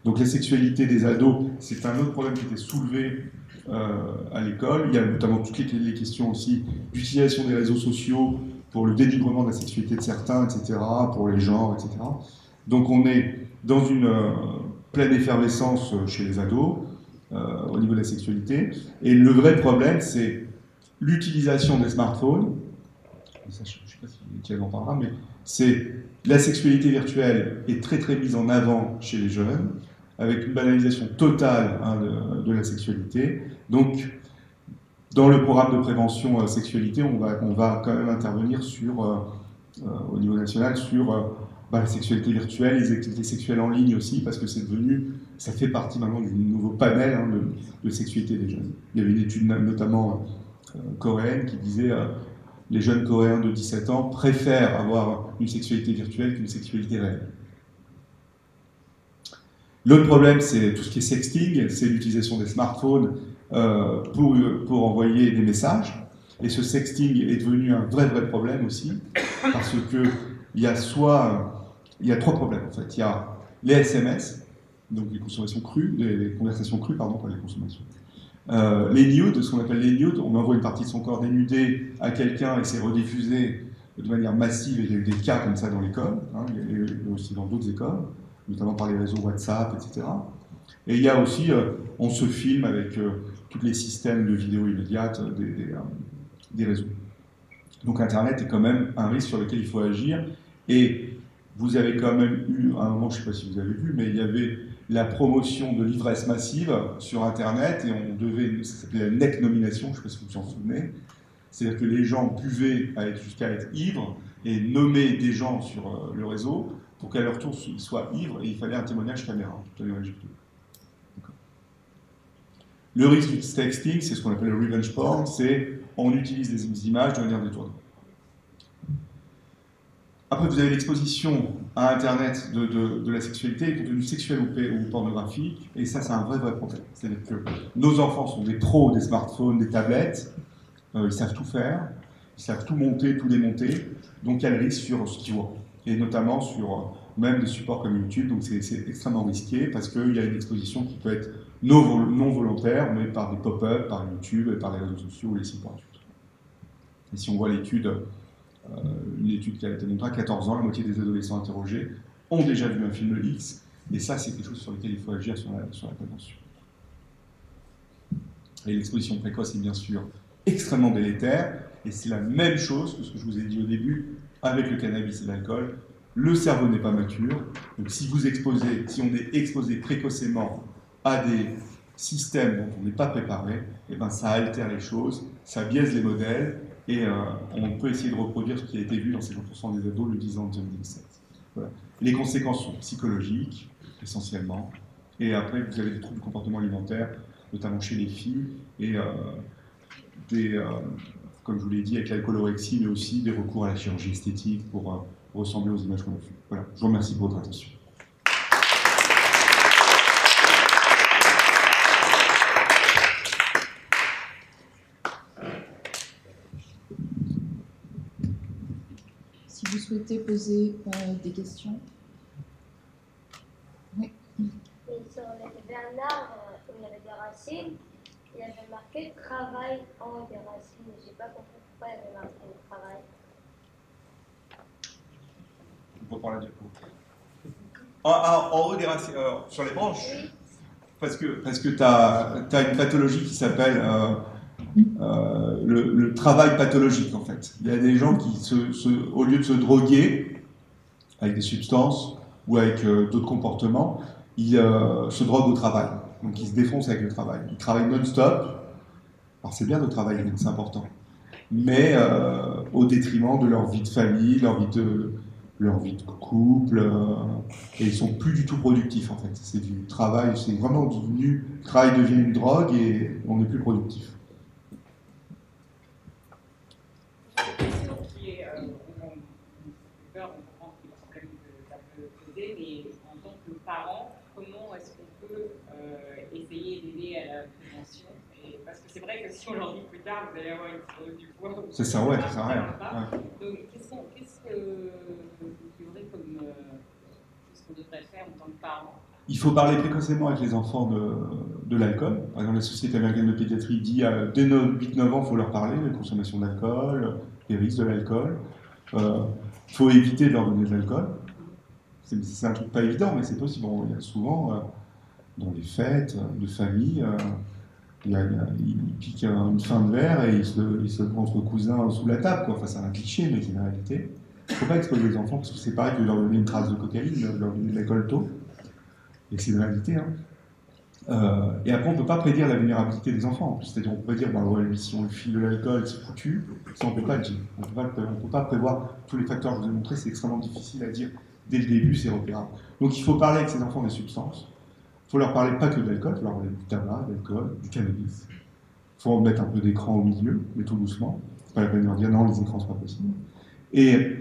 Donc la sexualité des ados, c'est un autre problème qui était soulevé à l'école. Il y a notamment toutes les questions aussi d'utilisation des réseaux sociaux pour le dénigrement de la sexualité de certains, etc., pour les genres, etc. Donc on est dans une pleine effervescence chez les ados au niveau de la sexualité. Et le vrai problème, c'est l'utilisation des smartphones. Ça, je ne sais pas qui en parlera, mais c'est la sexualité virtuelle est très très mise en avant chez les jeunes, avec une banalisation totale de la sexualité. Donc, dans le programme de prévention sexualité, on va quand même intervenir au niveau national sur la sexualité virtuelle, les activités sexuelles en ligne aussi, parce que ça fait partie maintenant du nouveau panel de sexualité des jeunes. Il y avait une étude notamment coréenne qui disait les jeunes coréens de 17 ans préfèrent avoir une sexualité virtuelle qu'une sexualité réelle. L'autre problème, c'est tout ce qui est sexting, c'est l'utilisation des smartphones pour envoyer des messages. Et ce sexting est devenu un vrai problème aussi, parce que il y a trois problèmes en fait. Il y a les SMS, donc les consommations crues, les conversations crues, pardon, pas les consommations. Les nudes, ce qu'on appelle les nudes, on envoie une partie de son corps dénudé à quelqu'un et c'est rediffusé de manière massive. Et il y a eu des cas comme ça dans l'école, hein, il y a eu aussi dans d'autres écoles, notamment par les réseaux WhatsApp, etc. Et il y a aussi, on se filme avec tous les systèmes de vidéo immédiate des réseaux. Donc Internet est quand même un risque sur lequel il faut agir. Et vous avez quand même eu, à un moment, je ne sais pas si vous avez vu, mais il y avait la promotion de l'ivresse massive sur Internet, et on devait, ça s'appelait la NEC-nomination, je ne sais pas si vous vous en souvenez, c'est-à-dire que les gens buvaient jusqu'à être ivres et nommer des gens sur le réseau pour qu'à leur tour ils soient ivres, et il fallait un témoignage caméra. Le risque du sexting, c'est ce qu'on appelle le revenge porn, c'est on utilise des images de manière détournée. Après, vous avez l'exposition à Internet de la sexualité, des contenus sexuels ou pornographiques, et ça, c'est un vrai problème. C'est-à-dire que nos enfants sont des pros des smartphones, des tablettes, ils savent tout faire, ils savent tout monter, tout démonter, donc il y a le risque sur ce qu'ils voient, et notamment sur même des supports comme YouTube, donc c'est extrêmement risqué, parce qu'il y a une exposition qui peut être non volontaire, mais par des pop-up, par YouTube, et par les réseaux sociaux ou les sites internet. Et si on voit l'étude, une étude qui a été montrée à 14 ans, la moitié des adolescents interrogés ont déjà vu un film X, et ça, c'est quelque chose sur lequel il faut agir sur la prévention. Et l'exposition précoce est bien sûr extrêmement délétère, et c'est la même chose que ce que je vous ai dit au début avec le cannabis et l'alcool. Le cerveau n'est pas mature, donc si on est exposé précocement à des systèmes dont on n'est pas préparé, et ben ça altère les choses, ça biaise les modèles, et on peut essayer de reproduire ce qui a été vu dans 50% des ados le 10 ans de 2017. Voilà. Les conséquences sont psychologiques, essentiellement, et après vous avez des troubles du comportement alimentaire, notamment chez les filles, et comme je vous l'ai dit, avec l'alcoolorexie, mais aussi des recours à la chirurgie esthétique pour ressembler aux images qu'on a vues. Voilà, je vous remercie pour votre attention. Si vous souhaitez poser des questions. Oui. Et sur les Bernard, où il y avait des racines, il y avait marqué travail en des racines. Je n'ai pas compris pourquoi il y avait marqué travail. On peut parler du coup. En haut des racines, sur les branches. Oui. Parce que tu as une pathologie qui s'appelle le travail pathologique, en fait. Il y a des gens qui, au lieu de se droguer avec des substances ou avec d'autres comportements, ils se droguent au travail. Donc ils se défoncent avec le travail. Ils travaillent non-stop. Alors c'est bien de travailler, c'est important. Mais au détriment de leur vie de famille, leur vie de couple, et ils sont plus du tout productifs en fait. C'est du travail, c'est vraiment devenu, le travail devient une drogue et on n'est plus productif. Une question qui est, on comprend les problèmes que ça peut poser, mais en tant que parent, comment est-ce qu'on peut essayer d'aider à la prévention? Parce que c'est vrai que si on leur dit plus tard, vous allez avoir une cirrhose du foie. C'est ça, ouais, ça sert à rien. Ouais. Donc, qu'est-ce qu'il y aurait comme chose qu'on devrait faire en tant que parent? Il faut parler précocement avec les enfants de l'alcool. Par exemple, la Société américaine de pédiatrie dit dès 8-9 ans, il faut leur parler de la consommation d'alcool, des risques de l'alcool. Il faut éviter de leur donner de l'alcool. C'est un truc pas évident, mais c'est possible. Bon, il y a souvent, dans les fêtes de famille, il pique une fin de verre et il se prend entre cousins sous la table, quoi. Enfin, c'est un cliché, mais c'est une réalité. Il ne faut pas exposer les enfants, parce que c'est pareil que de leur donner une trace de cocaïne, de leur donner de l'alcool tôt. Et c'est une réalité. Hein. Et après, on ne peut pas prédire la vulnérabilité des enfants. C'est-à-dire, on peut dire, bah ouais, lui, si on lui file de l'alcool, c'est foutu. Ça, on ne peut pas le dire. On ne peut pas prévoir tous les facteurs que je vous ai montrés. C'est extrêmement difficile à dire dès le début, c'est repérable. Donc, il faut parler avec ces enfants des substances. Il faut leur parler pas que de l'alcool, il faut leur parler du tabac, de l'alcool, du cannabis. Il faut en mettre un peu d'écran au milieu, mais tout doucement. C'est pas la peine de leur dire non, les écrans, c'est pas possible. Et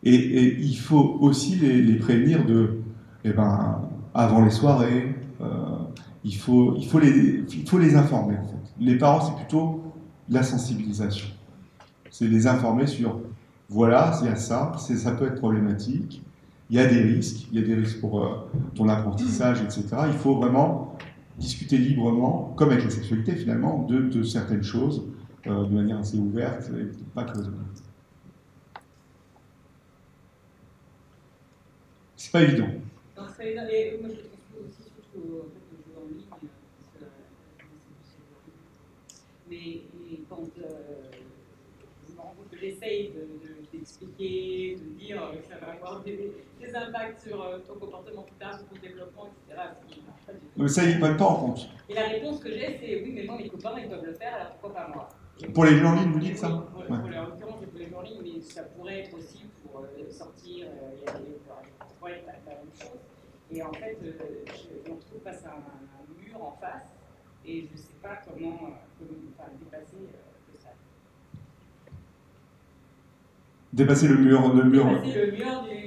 il faut aussi les prévenir de, avant les soirées, il faut les informer en fait. Les parents, c'est plutôt la sensibilisation. C'est les informer sur, voilà, il y a ça, ça peut être problématique. Il y a des risques pour ton apprentissage, etc. Il faut vraiment discuter librement, comme avec la sexualité finalement, de certaines choses, de manière assez ouverte, et pas cloisonnée. C'est pas évident. Non, et moi je trouve aussi surtout au fait de jouer en ligne, parce que mais quand je me rends compte que j'essaye d'expliquer, de dire que ça va avoir des impacts sur ton comportement plus tard, sur ton développement, etc. Mais ça, ils ne prennent pas en compte. Et la réponse que j'ai, c'est oui, mais moi, mes copains, ils peuvent le faire, alors pourquoi pas moi? Pour les jeux en ligne, vous dites ça? Oui, en l'occurrence, pour les jeux en ligne, mais ça pourrait être aussi pour sortir, il y a ça pourrait être la même chose. Et en fait, on se retrouve face à un mur en face, et je ne sais pas comment dépasser ça. Dépasser le mur. Dépasser le mur du.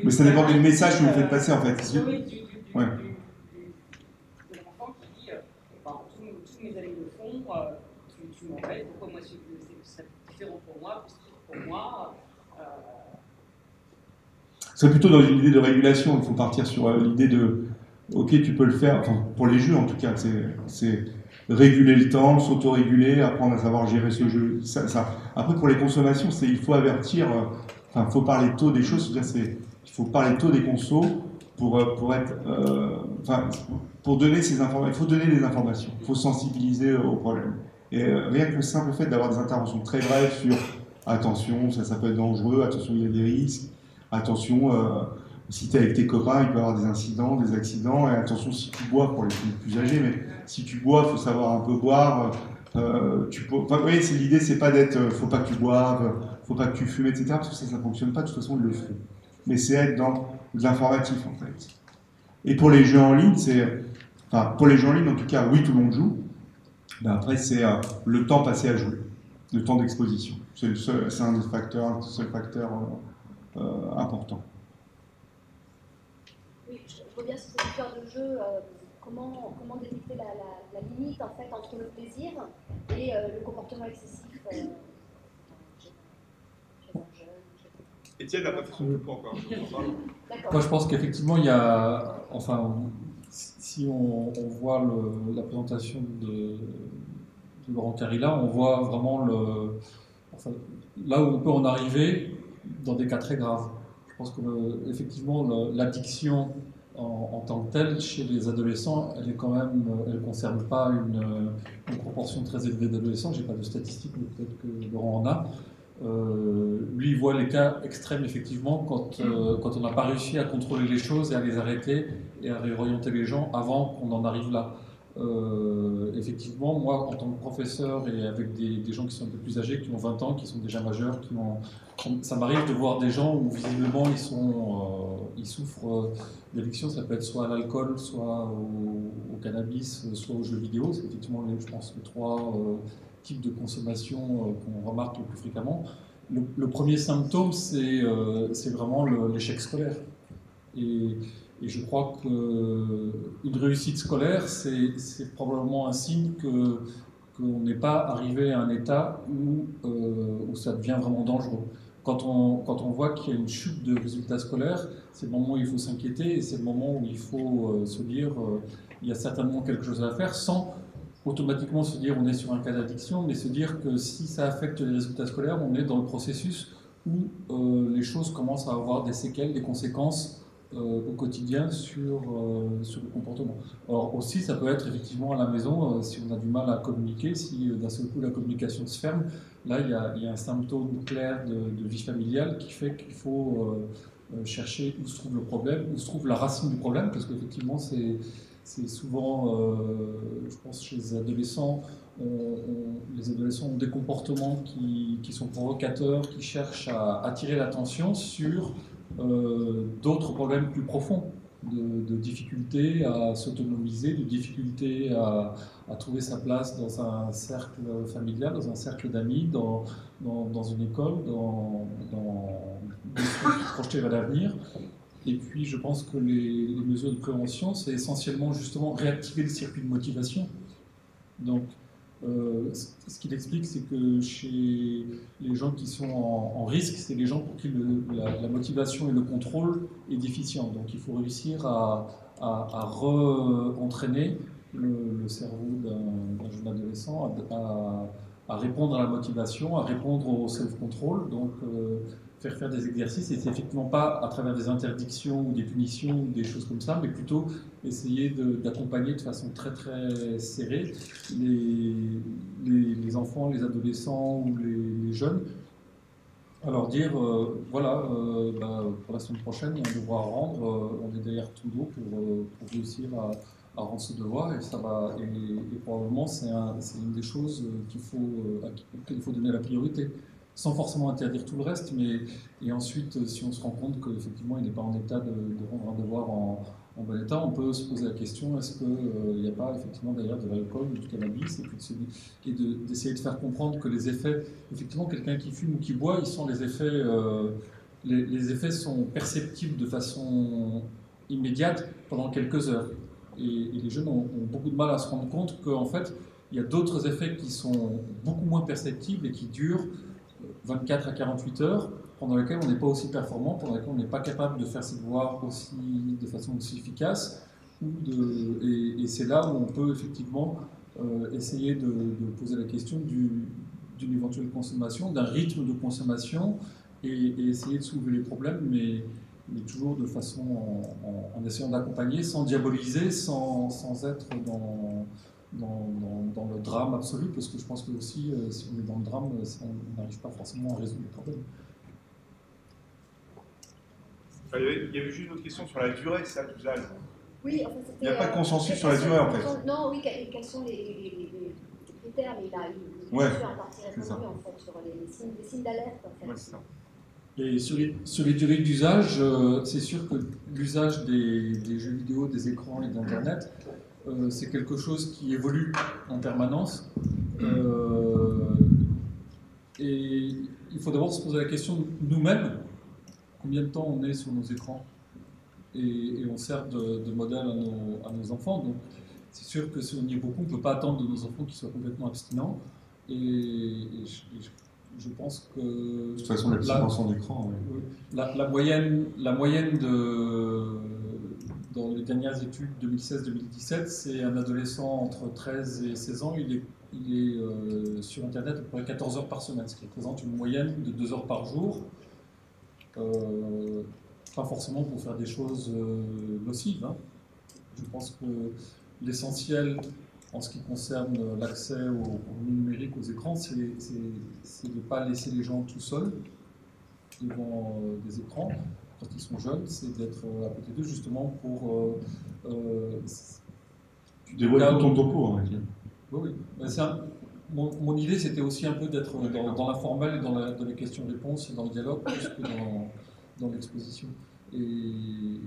Mais ça dépend du message que vous faites passer en fait. Oui, de l'enfant qui dit tous mes amis le font, tu m'embêtes, pourquoi moi c'est différent pour moi, positif pour moi. C'est plutôt dans une idée de régulation. Il faut partir sur l'idée de ok, tu peux le faire, enfin, pour les jeux en tout cas, c'est réguler le temps, s'auto-réguler, apprendre à savoir gérer ce jeu. Après, pour les consommations, il faut avertir, il faut parler tôt des choses, c'est-à-dire il faut parler tôt des consos pour donner ces informations. Il faut donner des informations, il faut sensibiliser au problème. Et rien que le simple fait d'avoir des interventions très brèves sur attention, ça peut être dangereux, attention, il y a des risques, attention, si tu es avec tes copains, il peut y avoir des incidents, des accidents, et attention si tu bois pour les plus âgés, mais si tu bois, il faut savoir un peu boire. Vous voyez, l'idée, c'est pas d'être, faut pas que tu boives, faut pas que tu fumes, etc. Parce que ça fonctionne pas, de toute façon, ils le font. Mais c'est être dans de l'informatif, en fait. Et pour les jeux en ligne, pour les jeux en ligne, en tout cas, oui, tout le monde joue. Ben après, c'est le temps passé à jouer. le temps d'exposition. C'est un des facteurs, seul facteur important. Oui, je reviens sur cette histoire de jeu. Comment détecter la limite en fait entre le plaisir et le comportement excessif chez un jeune. Étienne n'a pas fait son point encore. Moi, je pense qu'effectivement, il y a, enfin, si on voit la présentation de Laurent Carilla, on voit vraiment là où on peut en arriver dans des cas très graves. Je pense que effectivement, l'addiction en tant que telle, chez les adolescents, elle ne concerne pas une proportion très élevée d'adolescents. Je n'ai pas de statistiques, mais peut-être que Laurent en a. Lui, il voit les cas extrêmes, effectivement, quand on n'a pas réussi à contrôler les choses et à les arrêter et à réorienter les gens avant qu'on en arrive là. Effectivement, moi, en tant que professeur et avec des gens qui sont un peu plus âgés, qui ont 20 ans, qui sont déjà majeurs, ça m'arrive de voir des gens où visiblement ils souffrent d'addiction. Ça peut être soit à l'alcool, soit au cannabis, soit aux jeux vidéo. C'est effectivement, je pense, les trois types de consommation qu'on remarque le plus fréquemment. Le premier symptôme, c'est vraiment l'échec scolaire. Et je crois qu'une réussite scolaire, c'est probablement un signe qu'on n'est pas arrivé à un état où ça devient vraiment dangereux. Quand on voit qu'il y a une chute de résultats scolaires, c'est le moment où il faut s'inquiéter et c'est le moment où il faut se dire il y a certainement quelque chose à faire, sans automatiquement se dire on est sur un cas d'addiction, mais se dire que si ça affecte les résultats scolaires, on est dans le processus où les choses commencent à avoir des séquelles, des conséquences au quotidien sur le comportement. Alors aussi, ça peut être effectivement à la maison, si on a du mal à communiquer, si d'un seul coup la communication se ferme, là il y a un symptôme clair de vie familiale qui fait qu'il faut chercher où se trouve le problème, où se trouve la racine du problème, parce qu'effectivement c'est souvent, je pense chez les adolescents, les adolescents ont des comportements qui sont provocateurs, qui cherchent à attirer l'attention sur d'autres problèmes plus profonds, de difficultés à s'autonomiser, de difficultés à trouver sa place dans un cercle familial, dans un cercle d'amis, dans une école, dans des trucs projetés vers l'avenir. Et puis je pense que les mesures de prévention, c'est essentiellement justement réactiver le circuit de motivation. Donc ce qu'il explique, c'est que chez les gens qui sont en risque, c'est les gens pour qui la motivation et le contrôle est déficient. Donc il faut réussir à re-entraîner le cerveau d'un jeune adolescent à répondre à la motivation, à répondre au self-control. Donc faire des exercices, et c'est effectivement pas à travers des interdictions ou des punitions ou des choses comme ça, mais plutôt essayer d'accompagner de façon très très serrée les enfants, les adolescents ou les jeunes, à leur dire voilà, pour la semaine prochaine, on devra rendre, on est derrière tout l'eau pour réussir à rendre ce devoir, et ça va, et probablement c'est une des choses auxquelles il faut donner la priorité, sans forcément interdire tout le reste, et ensuite, si on se rend compte qu'effectivement il n'est pas en état de rendre un devoir en bon état, on peut se poser la question, est-ce qu'il n'y a pas effectivement d'ailleurs de l'alcool ou du cannabis, et d'essayer de faire comprendre que les effets, effectivement quelqu'un qui fume ou qui boit, ils sont les effets sont perceptibles de façon immédiate pendant quelques heures. Et les jeunes ont beaucoup de mal à se rendre compte qu'en fait, il y a d'autres effets qui sont beaucoup moins perceptibles et qui durent 24 à 48 heures, pendant lesquelles on n'est pas aussi performant, pendant lesquelles on n'est pas capable de faire ses devoirs de façon aussi efficace. Et c'est là où on peut effectivement essayer de poser la question d'une éventuelle consommation, d'un rythme de consommation, et essayer de soulever les problèmes, mais toujours de façon en essayant d'accompagner, sans diaboliser, sans être dans le drame absolu, parce que je pense que aussi, si on est dans le drame, on n'arrive pas forcément à résoudre les problèmes. Il y avait juste une autre question sur la durée, ça, d'usage. Oui, en fait, il n'y a pas de consensus sur la durée, en fait. Non, oui, quels sont les critères, mais il a une partie répondue, en fait, sur les signes d'alerte, en fait. Ouais, c'est ça. Et sur les durées d'usage, c'est sûr que l'usage des jeux vidéo, des écrans et d'Internet, c'est quelque chose qui évolue en permanence. Et il faut d'abord se poser la question nous-mêmes, combien de temps on est sur nos écrans et on sert de modèle à nos enfants. Donc c'est sûr que si on y est beaucoup, on ne peut pas attendre de nos enfants qu'ils soient complètement abstinents. Et je pense que... De toute façon, l'abstinence d'écran, oui. La moyenne dans les dernières études 2016-2017, c'est un adolescent entre 13 et 16 ans, il est sur Internet à peu près 14 heures par semaine, ce qui représente une moyenne de 2 heures par jour. Pas forcément pour faire des choses nocives. Hein. Je pense que l'essentiel en ce qui concerne l'accès au numérique, aux écrans, c'est de ne pas laisser les gens tout seuls devant des écrans quand ils sont jeunes, c'est d'être à côté d'eux justement pour... tu dévoiles tout ton topo, on va dire. Oui, oui. Mon idée, c'était aussi un peu d'être dans l'informel et dans les questions-réponses et dans le dialogue, plus que dans l'exposition. Et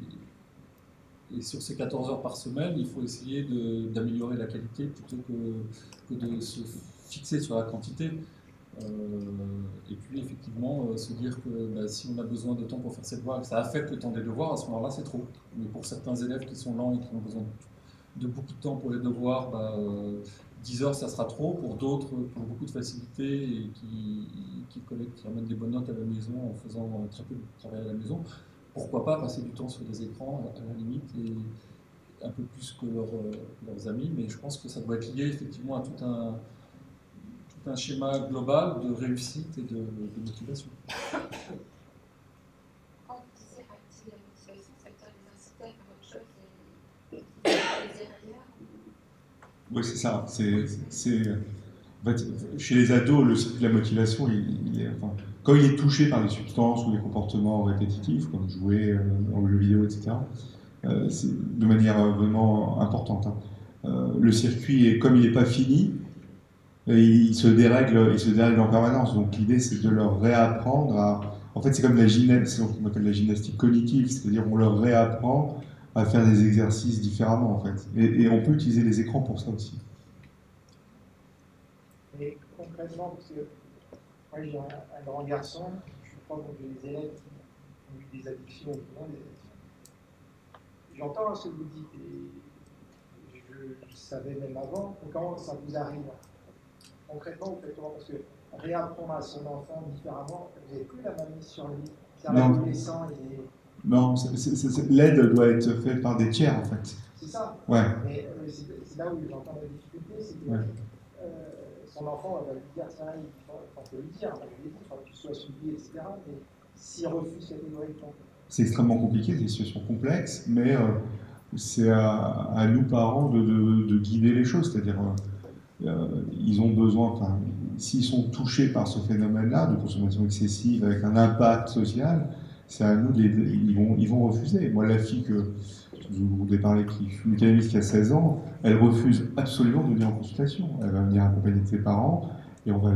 sur ces 14 heures par semaine, il faut essayer d'améliorer la qualité plutôt que de se fixer sur la quantité. Et puis effectivement, se dire que si on a besoin de temps pour faire ses devoirs et que ça affecte le temps des devoirs, à ce moment-là, c'est trop. Mais pour certains élèves qui sont lents et qui ont besoin de beaucoup de temps pour les devoirs, 10 heures, ça sera trop. Pour d'autres, qui ont beaucoup de facilité et qui ramènent des bonnes notes à la maison en faisant très peu de travail à la maison, pourquoi pas passer du temps sur des écrans à la limite et un peu plus que leurs amis. Mais je pense que ça doit être lié effectivement à tout un schéma global de réussite et de motivation. Quand vous disiez activer la motivation, ça veut dire les inciter à faire autre chose et plaisir ailleurs? Oui, c'est ça. En fait, chez les ados, le cycle de la motivation, quand il est touché par des substances ou des comportements répétitifs, comme jouer en jeux vidéo, etc., c'est de manière vraiment importante. Hein. Le circuit, comme il n'est pas fini, il se dérègle en permanence. Donc l'idée, c'est de leur réapprendre à... En fait, c'est comme la gymnastique, c'est ce qu'on appelle la gymnastique cognitive, c'est-à-dire on leur réapprend à faire des exercices différemment, en fait. Et on peut utiliser les écrans pour ça aussi. Et concrètement, parce que moi j'ai un grand garçon, je crois que j'ai des élèves qui ont eu des addictions, des addictions. J'entends ce que vous dites et je savais même avant, mais comment ça vous arrive? Concrètement, vous faites comment? Parce que réapprendre à son enfant différemment, vous n'avez plus la main mise sur lui. C'est un adolescent et... Non, l'aide doit être faite par des tiers en fait. C'est ça. Ouais. Mais c'est là où j'entends la difficulté, c'est que son enfant va lui dire tiens, il faut lui dire, je lui ai dit, il faut que tu sois suivi, etc. Mais s'il refuse catégoriquement. C'est extrêmement compliqué, c'est une situation complexe, mais c'est à nous parents de guider les choses, c'est-à-dire ils ont besoin, s'ils sont touchés par ce phénomène-là de consommation excessive avec un impact social, c'est à nous ils vont refuser. Moi, la fille que je vous ai parlé, qui fume du cannabis, qui a 16 ans, elle refuse absolument de venir en consultation. Elle va venir accompagner de ses parents et on va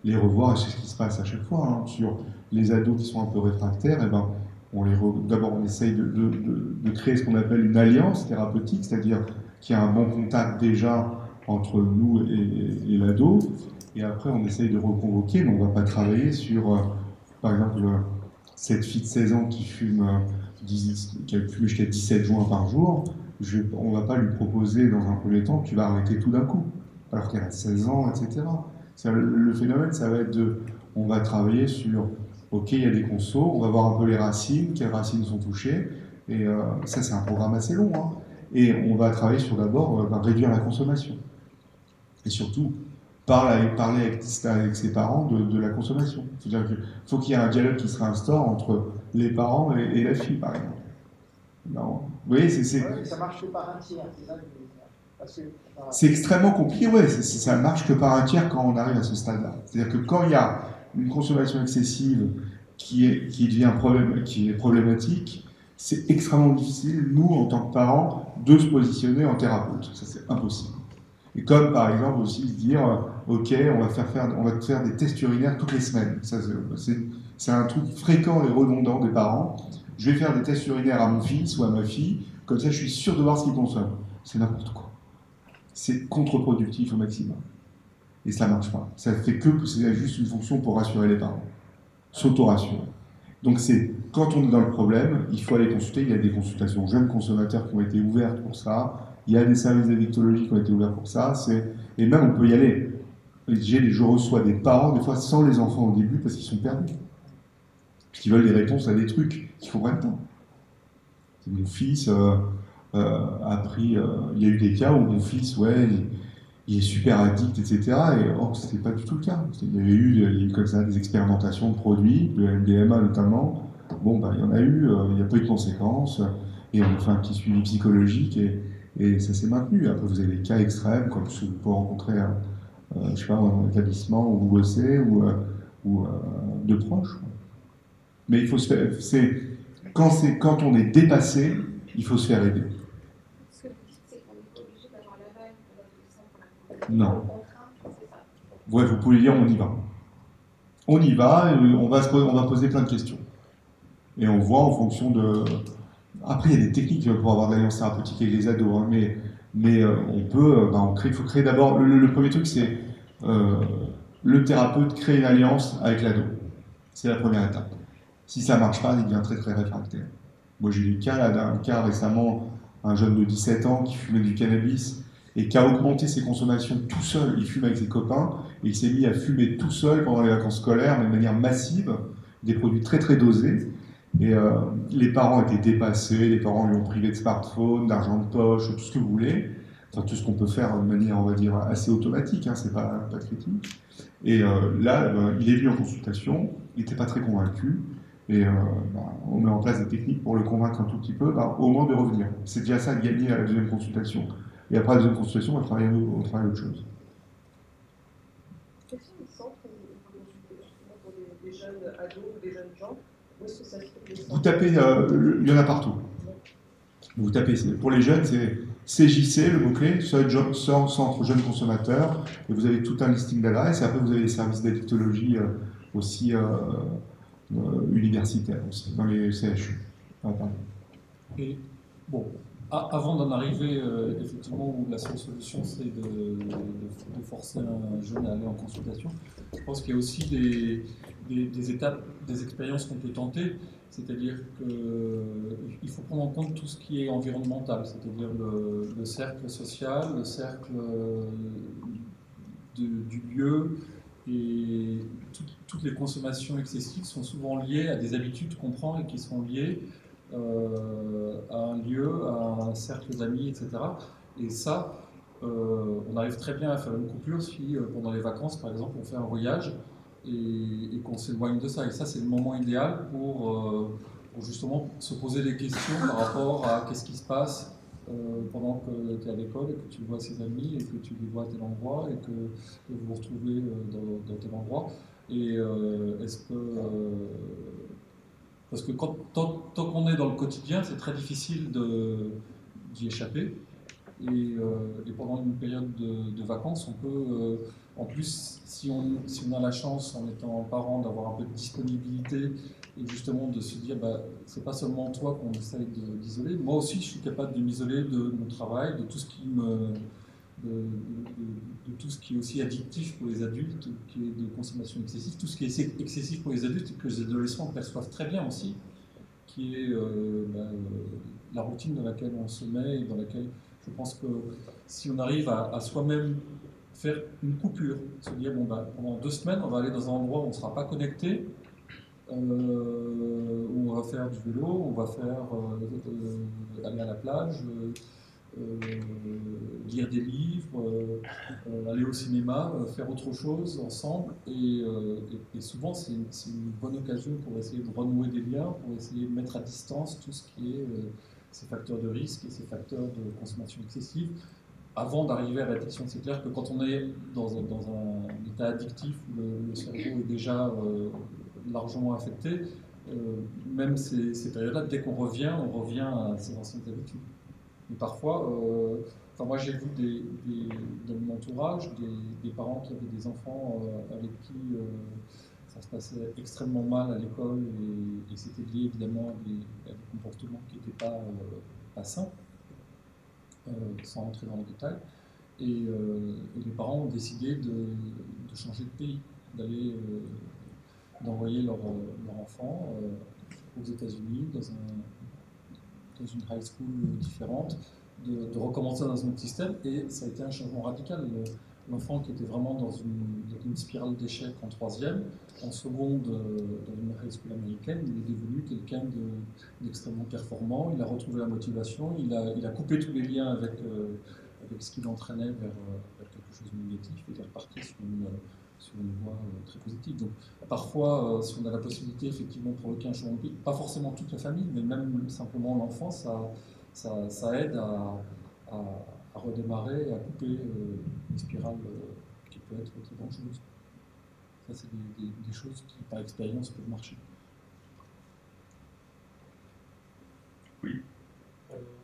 les revoir, et c'est ce qui se passe à chaque fois. Hein. Sur les ados qui sont un peu réfractaires, d'abord on essaye de créer ce qu'on appelle une alliance thérapeutique, c'est-à-dire qu'il y a un bon contact déjà entre nous et l'ado, et après on essaye de reconvoquer, mais on ne va pas travailler sur, par exemple, cette fille de 16 ans qui a fumé jusqu'à 17 joints par jour, on ne va pas lui proposer dans un premier temps que tu vas arrêter tout d'un coup, alors qu'elle a 16 ans, etc. Le phénomène, ça va être on va travailler sur, ok, il y a des consos, on va voir un peu les racines, quelles racines sont touchées, et ça c'est un programme assez long, hein. Et on va travailler sur d'abord réduire la consommation. Et surtout, parler avec ses parents de la consommation. C'est-à-dire qu'il faut qu'il y ait un dialogue qui se réinstaure entre les parents et la fille, par exemple. Non. Vous voyez, Ouais, ça marche que par un tiers, c'est ça que je veux dire. Parce que, c'est extrêmement compliqué, ouais. Ça marche que par un tiers quand on arrive à ce stade-là. C'est-à-dire que quand il y a une consommation excessive qui est problématique, c'est extrêmement difficile, nous, en tant que parents, de se positionner en thérapeute. Ça, c'est impossible. Et comme, par exemple, aussi se dire, ok, on va te faire des tests urinaires toutes les semaines. Ça, c'est un truc fréquent et redondant des parents. Je vais faire des tests urinaires à mon fils ou à ma fille, comme ça je suis sûr de voir ce qu'il consomme. C'est n'importe quoi. C'est contre-productif au maximum. Et ça marche pas. Ça fait que c'est juste une fonction pour rassurer les parents, s'auto-rassurer. Donc c'est quand on est dans le problème, il faut aller consulter. Il y a des consultations jeunes consommateurs qui ont été ouvertes pour ça. Il y a des services d'addictologie qui ont été ouverts pour ça. Et même on peut y aller. Je reçois des parents, des fois sans les enfants au début, parce qu'ils sont perdus. Parce qu'ils veulent des réponses à des trucs qui font rien de temps. Mon fils a pris. Il y a eu des cas où mon fils, ouais, il est super addict, etc. Et or, c'était pas du tout le cas. Il y a eu comme ça des expérimentations de produits, de MDMA notamment. Bon, bah, il y en a eu, il n'y a pas eu de conséquences. Et on fait un petit suivi psychologique et ça s'est maintenu. Après, vous avez des cas extrêmes, comme ce que vous pouvez rencontrer, je sais pas, dans un établissement où vous bossez ou de proches. Mais il faut se faire. Quand on est dépassé, il faut se faire aider. Ce que vous dites, c'est qu'on n'est pas obligé d'avoir l'aval de l'adolescent pour la Non. contrainte, c'est ça. Ouais, vous pouvez dire on y va. On y va, et on va poser plein de questions. Et on voit en fonction de. Après, il y a des techniques pour avoir de l'alliance thérapeutique avec les ados, hein, mais on peut. Il faut créer d'abord. Le premier truc, c'est le thérapeute crée une alliance avec l'ado. C'est la première étape. Si ça ne marche pas, il devient très très réfractaire. Moi, j'ai eu un cas récemment, un jeune de 17 ans qui fumait du cannabis et qui a augmenté ses consommations tout seul. Il fume avec ses copains et il s'est mis à fumer tout seul pendant les vacances scolaires, mais de manière massive, des produits très très dosés. Et les parents étaient dépassés, les parents lui ont privé de smartphone, d'argent de poche, tout ce que vous voulez. Enfin, tout ce qu'on peut faire de manière, on va dire, assez automatique, hein, c'est pas critique. Et là, il est venu en consultation, il n'était pas très convaincu. Et on met en place des techniques pour le convaincre un tout petit peu, au moins de revenir. C'est déjà ça de gagner à la deuxième consultation. Et après la deuxième consultation, on travaille autre chose. Quels sont les centres où vous consultez justement pour des jeunes ados ou des jeunes gens? Où est-ce que ça se trouve les centres? Vous tapez, il y en a partout. Vous tapez, pour les jeunes, c'est CJC, le mot-clé, Centre Jeunes Consommateurs, et vous avez tout un listing d'adresses, et après vous avez les services d'addictologie aussi universitaires, aussi, dans les CHU. Et bon, avant d'en arriver, effectivement, où la seule solution c'est de forcer un jeune à aller en consultation, je pense qu'il y a aussi des étapes, des expériences qu'on peut tenter, c'est-à-dire qu'il faut prendre en compte tout ce qui est environnemental, c'est-à-dire le cercle social, le cercle du lieu, et toutes les consommations excessives sont souvent liées à des habitudes qu'on prend et qui sont liées à un lieu, à un cercle d'amis, etc. Et ça, on arrive très bien à faire une coupure si pendant les vacances, par exemple, on fait un voyage et qu'on s'éloigne de ça. Et ça, c'est le moment idéal pour justement se poser des questions par rapport à qu'est-ce qui se passe pendant que tu es à l'école et que tu vois ses amis et que tu les vois à tel endroit et que vous vous retrouvez dans tel endroit. Et est-ce que... parce que tant qu'on est dans le quotidien, c'est très difficile d'y échapper. Et pendant une période de vacances, on peut, en plus, si on a la chance, en étant parent, d'avoir un peu de disponibilité et justement de se dire, c'est pas seulement toi qu'on essaye d'isoler. Moi aussi, je suis capable de m'isoler de mon travail, de tout ce qui de tout ce qui est aussi addictif pour les adultes, qui est de consommation excessive, tout ce qui est excessif pour les adultes et que les adolescents perçoivent très bien aussi, qui est la routine dans laquelle on se met et dans laquelle je pense que si on arrive à soi-même faire une coupure, se dire pendant 2 semaines on va aller dans un endroit où on ne sera pas connecté, où on va faire du vélo, on va faire aller à la plage, lire des livres, aller au cinéma, faire autre chose ensemble, et souvent c'est une bonne occasion pour essayer de renouer des liens, pour essayer de mettre à distance tout ce qui est ces facteurs de risque et ces facteurs de consommation excessive. Avant d'arriver à l'addiction, c'est clair que quand on est dans un état addictif où le cerveau est déjà largement affecté, même ces périodes-là, dès qu'on revient, on revient à ses anciennes habitudes. Mais parfois, moi j'ai vu dans mon entourage des parents qui avaient des enfants avec qui ça se passait extrêmement mal à l'école et c'était lié évidemment à des comportements qui n'étaient pas sains, sans entrer dans les détails. et les parents ont décidé de changer de pays, d'envoyer leur enfant aux États-Unis dans une high school différente, de recommencer dans un autre système, et ça a été un changement radical. L'enfant qui était vraiment dans une spirale d'échecs en troisième, en seconde, dans une high school américaine, il est devenu quelqu'un d'extrêmement performant, il a retrouvé la motivation, il a coupé tous les liens avec ce qui l'entraînait vers quelque chose de négatif, et il est reparti sur une voie très positive. Donc parfois, si on a la possibilité effectivement de provoquer un changement de vie, pas forcément toute la famille, mais même simplement l'enfant, ça aide à redémarrer, à couper une spirale qui peut être très dangereuse. Ça, c'est des choses qui, par expérience, peuvent marcher. Oui.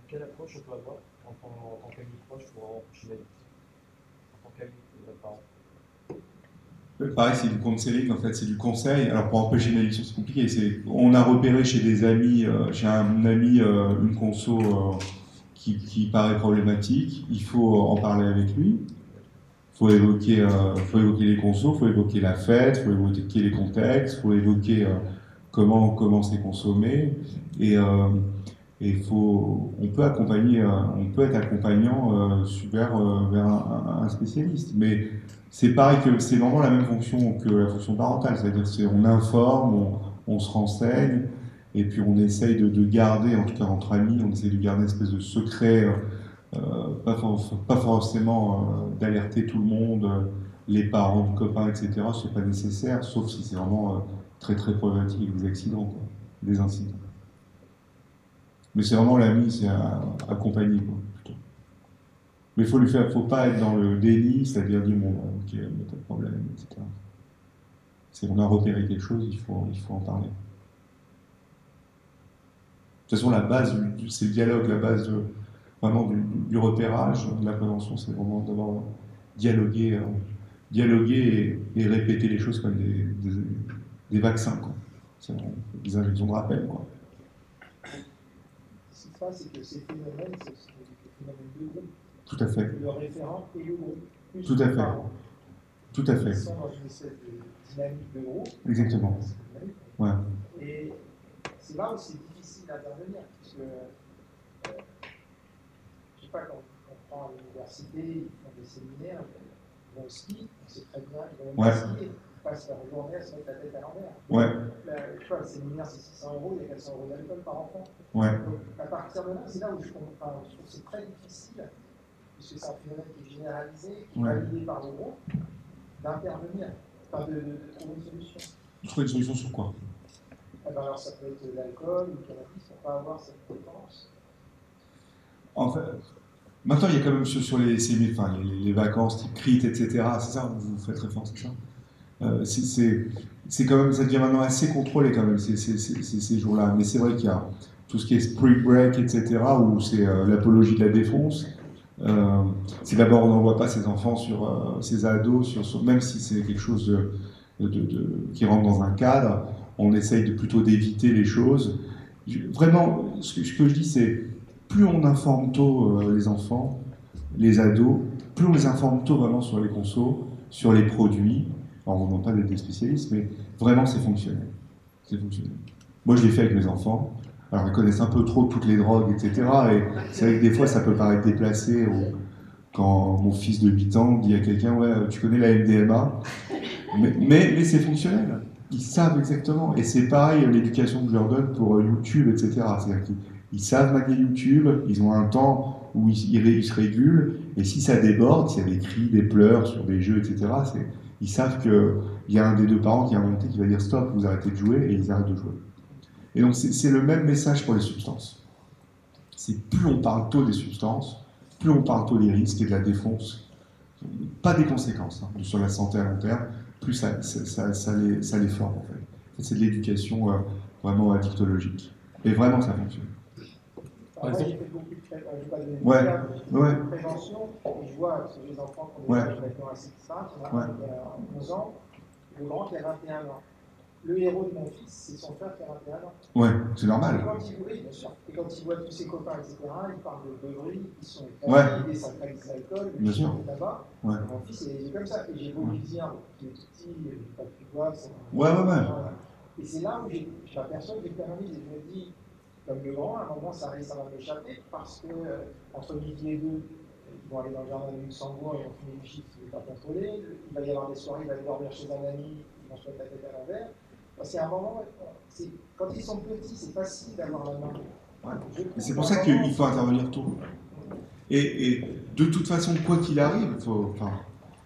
Quelle approche on peut avoir en tant qu'ami proche pour empêcher la victime, en tant qu'ami parent? Pareil, c'est du counseling, en fait, c'est du conseil. Alors, pour empêcher une addiction, c'est compliqué. On a repéré chez des amis, chez un ami, une conso qui paraît problématique. Il faut en parler avec lui. Il faut évoquer les consos, il faut évoquer la fête, il faut évoquer les contextes, il faut évoquer comment c'est consommé. Et on peut être accompagnant vers un spécialiste. Mais c'est pareil, que c'est vraiment la même fonction que la fonction parentale, c'est-à-dire qu'on informe, on se renseigne, et puis on essaye de garder, en tout cas entre amis, on essaye de garder une espèce de secret, pas forcément d'alerter tout le monde, les parents, les copains, etc. C'est pas nécessaire, sauf si c'est vraiment très très problématique avec des accidents, quoi, des incidents. Mais c'est vraiment l'ami, c'est accompagner, quoi, plutôt. Mais faut pas être dans le déni, c'est-à-dire dire bon, ok, il n'y a pas de problème, etc. On a repéré quelque chose, il faut en parler. De toute façon, la base, c'est le dialogue, la base vraiment du repérage, de la prévention, c'est vraiment d'avoir dialoguer et répéter les choses comme des vaccins, quoi. C'est des injections de rappel, quoi. Ce qui se passe, c'est que ces phénomènes, c'est des phénomènes de groupe. Tout à fait. Le référent et le groupe. Tout à fait. Tout à fait. Ils sont dans une espèce de dynamique de groupe. Exactement. Ouais. Et c'est là où c'est difficile d'intervenir, parce que, je sais pas, quand on prend à l'université, ils font des séminaires, ils vont au ski, c'est très bien, ils vont au ski, ils passent leur journée à se mettre la tête à l'envers. Ouais. Tu vois, le séminaire, c'est 600 €, il y a 400 € d'alcool par enfant. Ouais. Donc, à partir de là, c'est là où je trouve que c'est très difficile, puisque c'est un phénomène qui est généralisé, qui est validé par le groupe, d'intervenir, enfin de trouver une solution. Trouver une solution sur quoi? Eh ben alors, ça peut être l'alcool ou le cannabis pour pas avoir cette dépendance. En fait, maintenant, il y a quand même sur les vacances type CRIT, etc. C'est ça, vous faites référence à ça. C'est quand même, ça devient maintenant assez contrôlé quand même ces jours-là. Mais c'est vrai qu'il y a tout ce qui est spring break, etc. où c'est l'apologie de la défonce. C'est d'abord, on n'envoie pas ses enfants ses ados même si c'est quelque chose qui rentre dans un cadre. On essaye plutôt d'éviter les choses. Vraiment, ce que je dis, c'est plus on informe tôt les enfants, les ados, plus on les informe tôt vraiment sur les consos, sur les produits. Alors, on ne demande pas d'être des spécialistes, mais vraiment, c'est fonctionnel. C'est fonctionnel. Moi, je l'ai fait avec mes enfants. Alors, ils connaissent un peu trop toutes les drogues, etc. Et c'est vrai que des fois, ça peut paraître déplacé quand mon fils de 8 ans dit à quelqu'un « Ouais, tu connais la MDMA ?» mais c'est fonctionnel. Ils savent exactement. Et c'est pareil, l'éducation que je leur donne pour YouTube, etc. C'est-à-dire qu'ils savent manier YouTube, ils ont un temps où ils se régulent, et si ça déborde, s'il y a des cris, des pleurs sur des jeux, etc., ils savent qu'il y a un des deux parents qui a monté qui va dire « Stop, vous arrêtez de jouer », et ils arrêtent de jouer. Et donc c'est le même message pour les substances. C'est plus on parle tôt des substances, plus on parle tôt des risques et de la défonce, pas des conséquences sur la santé à long terme, plus ça les forme en fait. C'est de l'éducation vraiment addictologique. Et vraiment ça fonctionne. Moi j'ai fait beaucoup de prévention, et je vois que les enfants qui ont des âges maintenant assez simples, il y a 11 ans, le grand qui a 21 ans. le héros de mon fils, c'est son frère qui a 21 ans. Ouais, c'est Et normal. quand il, oui, bien sûr. Et quand il voit tous ses copains, etc., il parle de beuveries qui sont Ouais. des sacrés d'alcool, Bien sûr. du tabac. Ouais. Mon fils est comme ça. Et j'ai beau lui dire, il est tout petit, il n'a pas pu voir. Ouais. Et c'est là où je m'aperçois que j'ai permis, et je me dis, comme le grand, à un moment, ça va m'échapper parce que entre midi et deux, ils vont aller dans le jardin de Luxembourg, ils vont fumer du shit, il ne pas contrôler. Il va y avoir des soirées, il va aller dormir chez un ami, ils vont se mettre la tête à l'envers. C'est un moment, quand ils sont petits, c'est facile d'avoir la main. Ouais. Et c'est pour ça qu'il faut intervenir tôt. Et de toute façon, quoi qu'il arrive,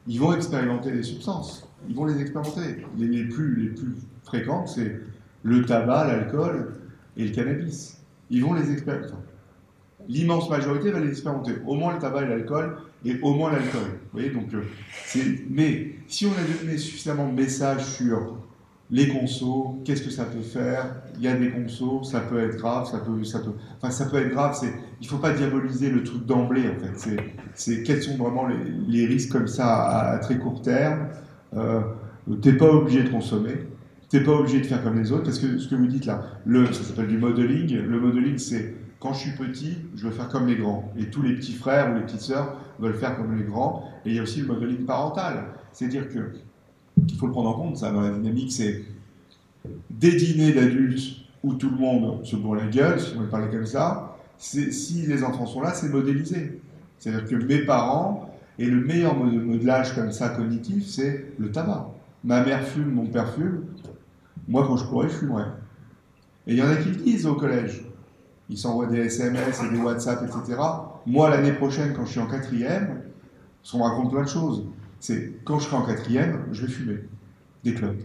ils vont expérimenter des substances. Ils vont les expérimenter. Les plus fréquentes, c'est le tabac, l'alcool et le cannabis. Ils vont les expérimenter. L'immense majorité va les expérimenter. Au moins le tabac et l'alcool, et au moins l'alcool. Vous voyez, donc, mais si on a donné suffisamment de messages sur les consos, qu'est-ce que ça peut faire, il y a des consos, ça peut être grave, ça peut être grave, il ne faut pas diaboliser le truc d'emblée, en fait. C'est quels sont vraiment les risques comme ça à très court terme. T'es pas obligé de consommer, t'es pas obligé de faire comme les autres, parce que ce que vous dites là, ça s'appelle du modeling. Le modeling, c'est quand je suis petit, je veux faire comme les grands, et tous les petits frères ou les petites sœurs veulent faire comme les grands. Et il y a aussi le modeling parental, c'est-à-dire que il faut le prendre en compte, ça, dans la dynamique, c'est des dîners d'adultes où tout le monde se bourre la gueule, si on veut parler comme ça, si les enfants sont là, c'est modélisé. C'est-à-dire que mes parents, et le meilleur modelage comme ça cognitif, c'est le tabac. Ma mère fume, mon père fume, moi quand je pourrais, je fumerais. Et il y en a qui le disent au collège. Ils s'envoient des SMS et des WhatsApp, etc. Moi, l'année prochaine, quand je suis en 4e, on me raconte plein de choses. C'est quand je serai en 4e, je vais fumer des clopes.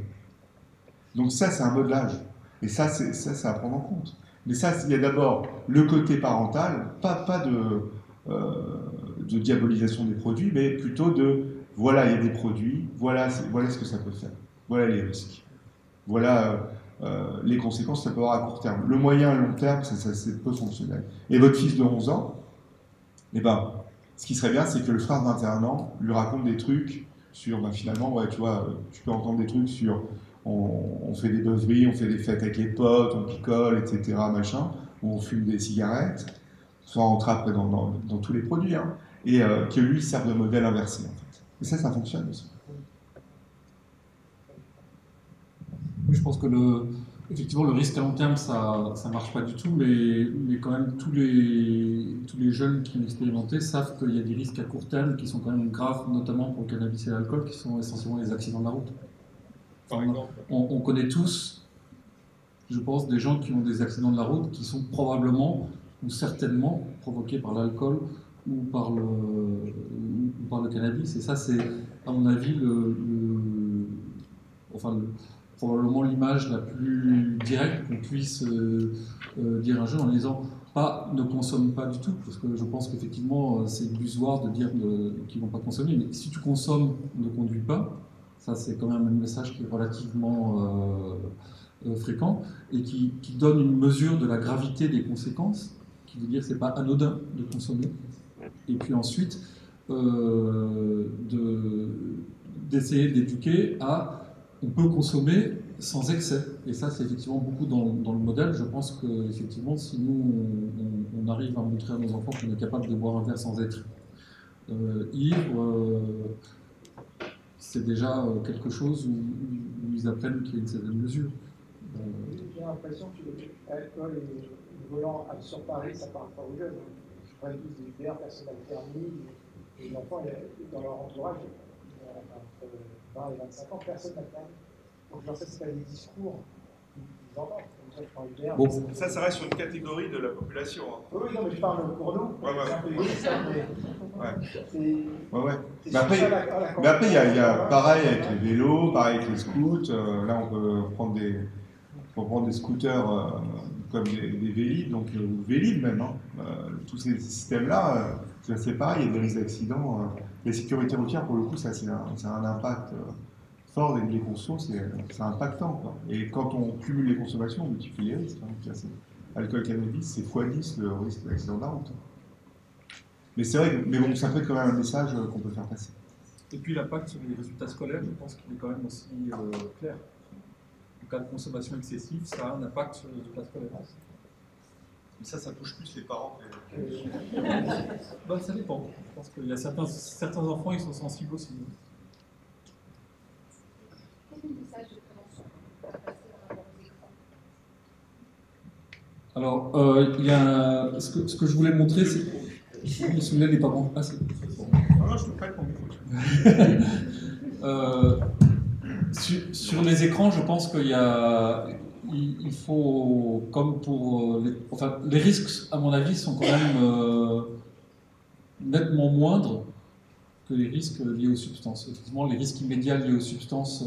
Donc ça, c'est un modelage. Et ça, c'est à prendre en compte. Mais ça, il y a d'abord le côté parental, pas de diabolisation des produits, mais plutôt de, voilà, il y a des produits, voilà ce que ça peut faire, voilà les risques, voilà les conséquences que ça peut avoir à court terme. Le moyen et long terme, c'est peu fonctionnel. Et votre fils de 11 ans, eh ben, ce qui serait bien, c'est que le frère de 21 ans lui raconte des trucs sur, finalement, ouais, tu vois, tu peux entendre des trucs sur, on fait des beuveries, on fait des fêtes avec les potes, on picole, etc., machin, où on fume des cigarettes, soit on rentre après dans tous les produits, hein, et que lui serve de modèle inversé, en fait. Et ça fonctionne aussi. Je pense que effectivement, le risque à long terme, ça ne marche pas du tout, mais quand même, tous les jeunes qui ont expérimenté savent qu'il y a des risques à court terme qui sont quand même graves, notamment pour le cannabis et l'alcool, qui sont essentiellement les accidents de la route. Par exemple. On connaît tous, je pense, des gens qui ont des accidents de la route qui sont probablement ou certainement provoqués par l'alcool ou par le cannabis. Et ça, c'est, à mon avis, probablement l'image la plus directe qu'on puisse dire à un jeune en disant pas ne consomme pas du tout, parce que je pense qu'effectivement c'est illusoire de dire qu'ils ne vont pas consommer, mais si tu consommes, ne conduis pas, ça c'est quand même un message qui est relativement fréquent et qui donne une mesure de la gravité des conséquences, qui veut dire que c'est pas anodin de consommer, et puis ensuite d'essayer d'éduquer à on peut consommer sans excès. Et ça, c'est effectivement beaucoup dans le modèle. Je pense qu'effectivement, si nous, on arrive à montrer à nos enfants qu'on est capable de boire un verre sans être ivre, c'est déjà quelque chose où ils apprennent qu'il y a une certaine mesure. J'ai l'impression que l'alcool et le volant sur Paris, ça parle pas aux jeunes. Je prends tous des Uber, personne n'a le permis, et les enfants, dans leur entourage, entre 20 et 25 ans, personne n'a le permis. Donc, genre, ça, c'est pas des discours qu'ils entendent. Comme ça, je prends Uber. Bon. Ça reste sur une catégorie de la population. Hein. Oui, non, mais je parle pour nous. Ouais. C'est un peu égoïste, Ouais. Mais après, il y a pareil avec les vélos, pareil avec les scouts. Là, on peut prendre des scooters comme des Vélib, donc ou Vélib même. Hein. Tous ces systèmes-là, c'est pareil, il y a des risques d'accident. La sécurité routière, pour le coup, ça c'est un impact fort. Les consos, c'est impactant, quoi. Et quand on cumule les consommations, on multiplie les risques. Hein. Alcool, cannabis, c'est x10 le risque d'accident de la route. Mais c'est vrai, mais bon, ça peut être quand même un message qu'on peut faire passer. Et puis l'impact sur les résultats scolaires, je pense qu'il est quand même aussi clair. En cas de consommation excessive, ça a un impact sur la tolérance. Mais ça touche plus les parents que... Bah, ça dépend. Je pense qu'il y a certains enfants, ils sont sensibles aussi. Quel message de prévention à passer par rapport aux écrans? Alors, il y a ce que je voulais montrer, c'est... Celui-là n'est pas bon. Ah, c'est bon. Non, je te prête mon micro. Sur les écrans, je pense il faut, comme pour les risques, à mon avis, sont quand même nettement moindres que les risques liés aux substances. Effectivement, les risques immédiats liés aux substances,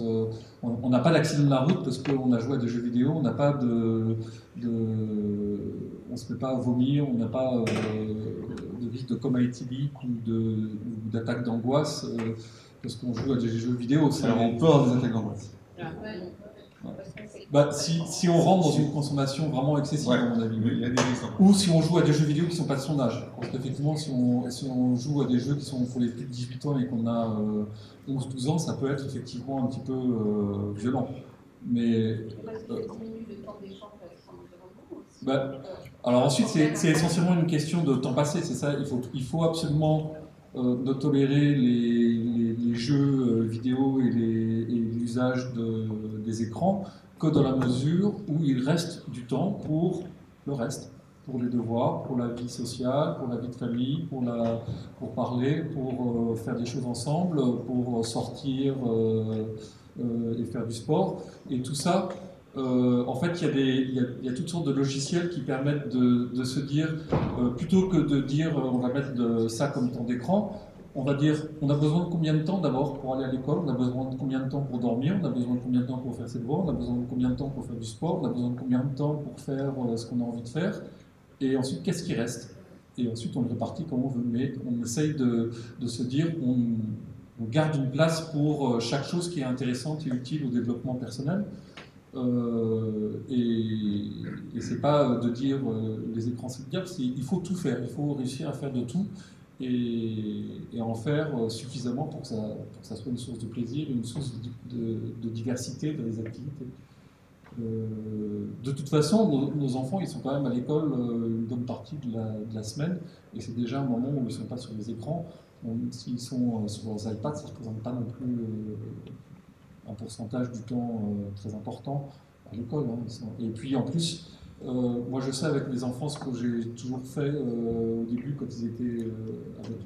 on n'a pas d'accident de la route parce qu'on a joué à des jeux vidéo, on n'a pas on se met pas à vomir, on n'a pas de risque de coma éthylique ou d'attaque d'angoisse parce qu'on joue à des jeux vidéo. Alors on peut avoir des attaques d'angoisse. Bah, si on rentre dans une consommation vraiment excessive, Ouais, à mon avis. il y a des risques. Ou si on joue à des jeux vidéo qui ne sont pas de son âge. Parce qu'effectivement, si on joue à des jeux qui sont pour les plus de 18 ans et qu'on a 11-12 ans, ça peut être effectivement un petit peu violent. Mais. Parce que ça diminue le temps d'échange avec son environnement aussi. Bah, alors ensuite, c'est essentiellement une question de temps passé, c'est ça. Il faut absolument de tolérer les jeux vidéo et l'usage des écrans que dans la mesure où il reste du temps pour le reste, pour les devoirs, pour la vie sociale, pour la vie de famille, pour parler, pour faire des choses ensemble, pour sortir et faire du sport. Et tout ça, en fait, il y a toutes sortes de logiciels qui permettent de se dire, plutôt que de dire on va mettre ça comme temps d'écran, on va dire on a besoin de combien de temps d'abord pour aller à l'école, on a besoin de combien de temps pour dormir, on a besoin de combien de temps pour faire ses devoirs, on a besoin de combien de temps pour faire du sport, on a besoin de combien de temps pour faire ce qu'on a envie de faire, et ensuite qu'est-ce qui reste. Et ensuite on le répartit comme on veut, mais on essaye de se dire on garde une place pour chaque chose qui est intéressante et utile au développement personnel. Et c'est pas de dire les écrans c'est le diable, il faut tout faire, il faut réussir à faire de tout et en faire suffisamment pour que ça soit une source de plaisir, une source de diversité dans les activités. De toute façon, nos enfants ils sont quand même à l'école une bonne partie de la semaine et c'est déjà un moment où ils ne sont pas sur les écrans. S'ils sont sur leurs iPads, ça ne représente pas non plus un pourcentage du temps très important à l'école. Hein. Et puis en plus, moi je sais avec mes enfants ce que j'ai toujours fait au début quand ils étaient avec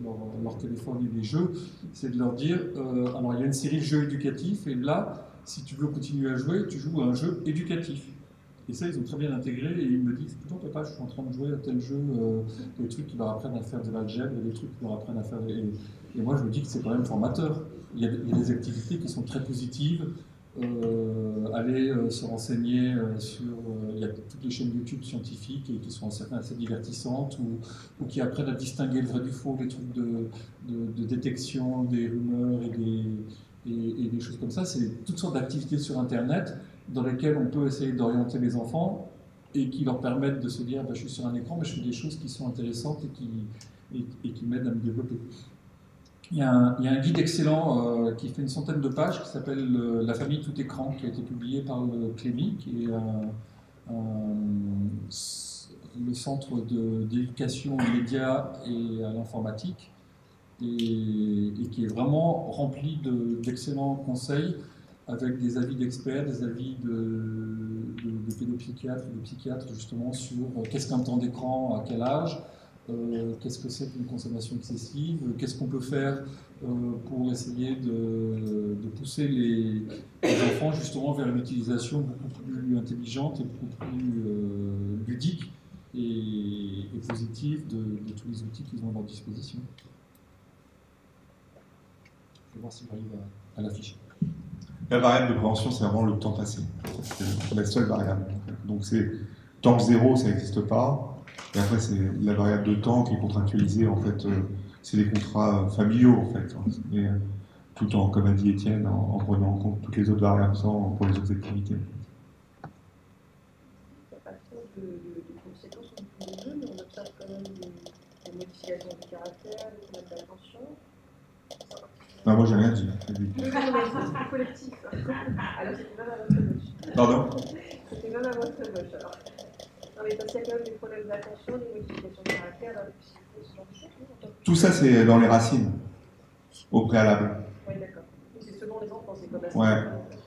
leur téléphone et les jeux, c'est de leur dire alors il y a une série de jeux éducatifs et là, si tu veux continuer à jouer, tu joues à un jeu éducatif. Et ça, ils ont très bien intégré et ils me disent putain papa, je suis en train de jouer à tel jeu, des trucs qui leur apprennent à faire de l'algèbre, des trucs qui leur apprennent à faire. Et moi je me dis que c'est quand même formateur. Il y a des activités qui sont très positives. Aller se renseigner sur. Il y a toutes les chaînes YouTube scientifiques et qui sont assez divertissantes ou qui apprennent à distinguer le vrai du faux, les trucs de détection des rumeurs et des choses comme ça. C'est toutes sortes d'activités sur Internet dans lesquelles on peut essayer d'orienter les enfants et qui leur permettent de se dire bah, je suis sur un écran, mais je fais des choses qui sont intéressantes et qui m'aident à me développer. Il y a un guide excellent qui fait une centaine de pages qui s'appelle La famille tout écran, qui a été publié par le Clémy, qui est le centre d'éducation aux médias et à l'informatique, et qui est vraiment rempli d'excellents conseils avec des avis d'experts, des avis de pédopsychiatres et de psychiatres justement sur qu'est-ce qu'un temps d'écran, à quel âge, qu'est-ce que c'est qu'une consommation excessive, qu'est-ce qu'on peut faire pour essayer de pousser les enfants justement vers une utilisation beaucoup plus intelligente et beaucoup plus ludique et positive de tous les outils qu'ils ont à leur disposition. Je vais voir si j'arrive à l'afficher. La variable de prévention, c'est vraiment le temps passé. C'est la seule variable. Donc c'est temps zéro, ça n'existe pas. Et après, c'est la variable de temps qui est contractualisée, en fait, c'est les contrats familiaux, en fait. Et, tout en, comme a dit Étienne, en prenant en compte toutes les autres variables pour les autres activités. Il n'y a pas trop de conséquences au bout du jeu, mais on observe quand même des modifications du caractère, des problèmes d'attention. Non, moi, j'ai rien dit. C'est collectif. Alors, c'est pas mal. Pardon? C'était même à votre gauche alors. Non mais parce qu'il y a quand même des problèmes d'attention, des modifications de caractère, la lucidité, ce genre de choses. Non? Tout ça, c'est dans les racines, au préalable. Oui, d'accord. C'est selon les enfants, c'est comme ça.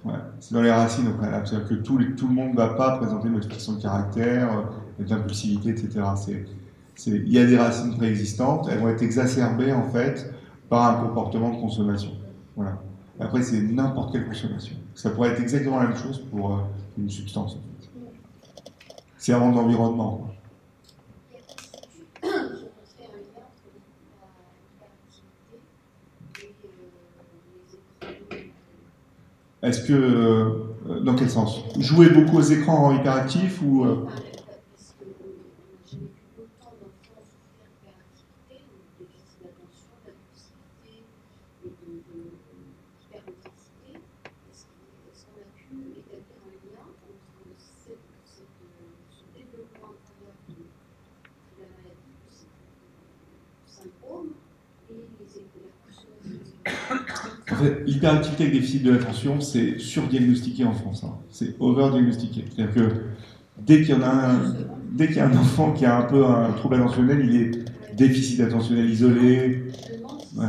Ouais, c'est dans les racines au préalable. C'est-à-dire que tout le monde ne va pas présenter une modification de caractère, d'impulsivité, etc. Il y a des racines préexistantes, elles vont être exacerbées en fait par un comportement de consommation. Voilà. Après, c'est n'importe quelle consommation. Ça pourrait être exactement la même chose pour une substance. En fait. C'est vraiment de l'environnement. Est-ce que, dans quel sens? Jouer beaucoup aux écrans rend hyperactif ou En fait, l'hyperactivité avec déficit de l'attention, c'est surdiagnostiqué en France. Hein. C'est overdiagnostiqué. C'est-à-dire que dès qu'il y a un enfant qui a un peu un trouble attentionnel, il est déficit attentionnel isolé. Ouais.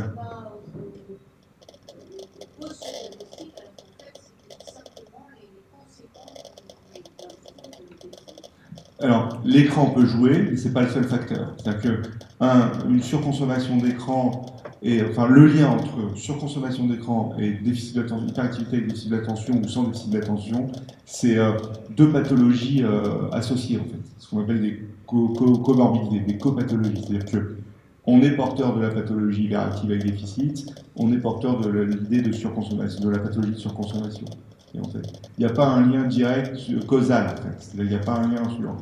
Alors, l'écran peut jouer, mais ce n'est pas le seul facteur. C'est-à-dire que, une surconsommation d'écran, enfin le lien entre surconsommation d'écran et déficit d'attention, hyperactivité avec déficit d'attention ou sans déficit d'attention, c'est deux pathologies associées en fait, ce qu'on appelle des comorbidités, des copathologies. C'est-à-dire qu'on est porteur de la pathologie hyperactive avec déficit, on est porteur de l'idée de surconsommation, de la pathologie de surconsommation. Et en fait, il n'y a pas un lien direct causal en fait. C'est-à-dire qu'il n'y a pas un lien sur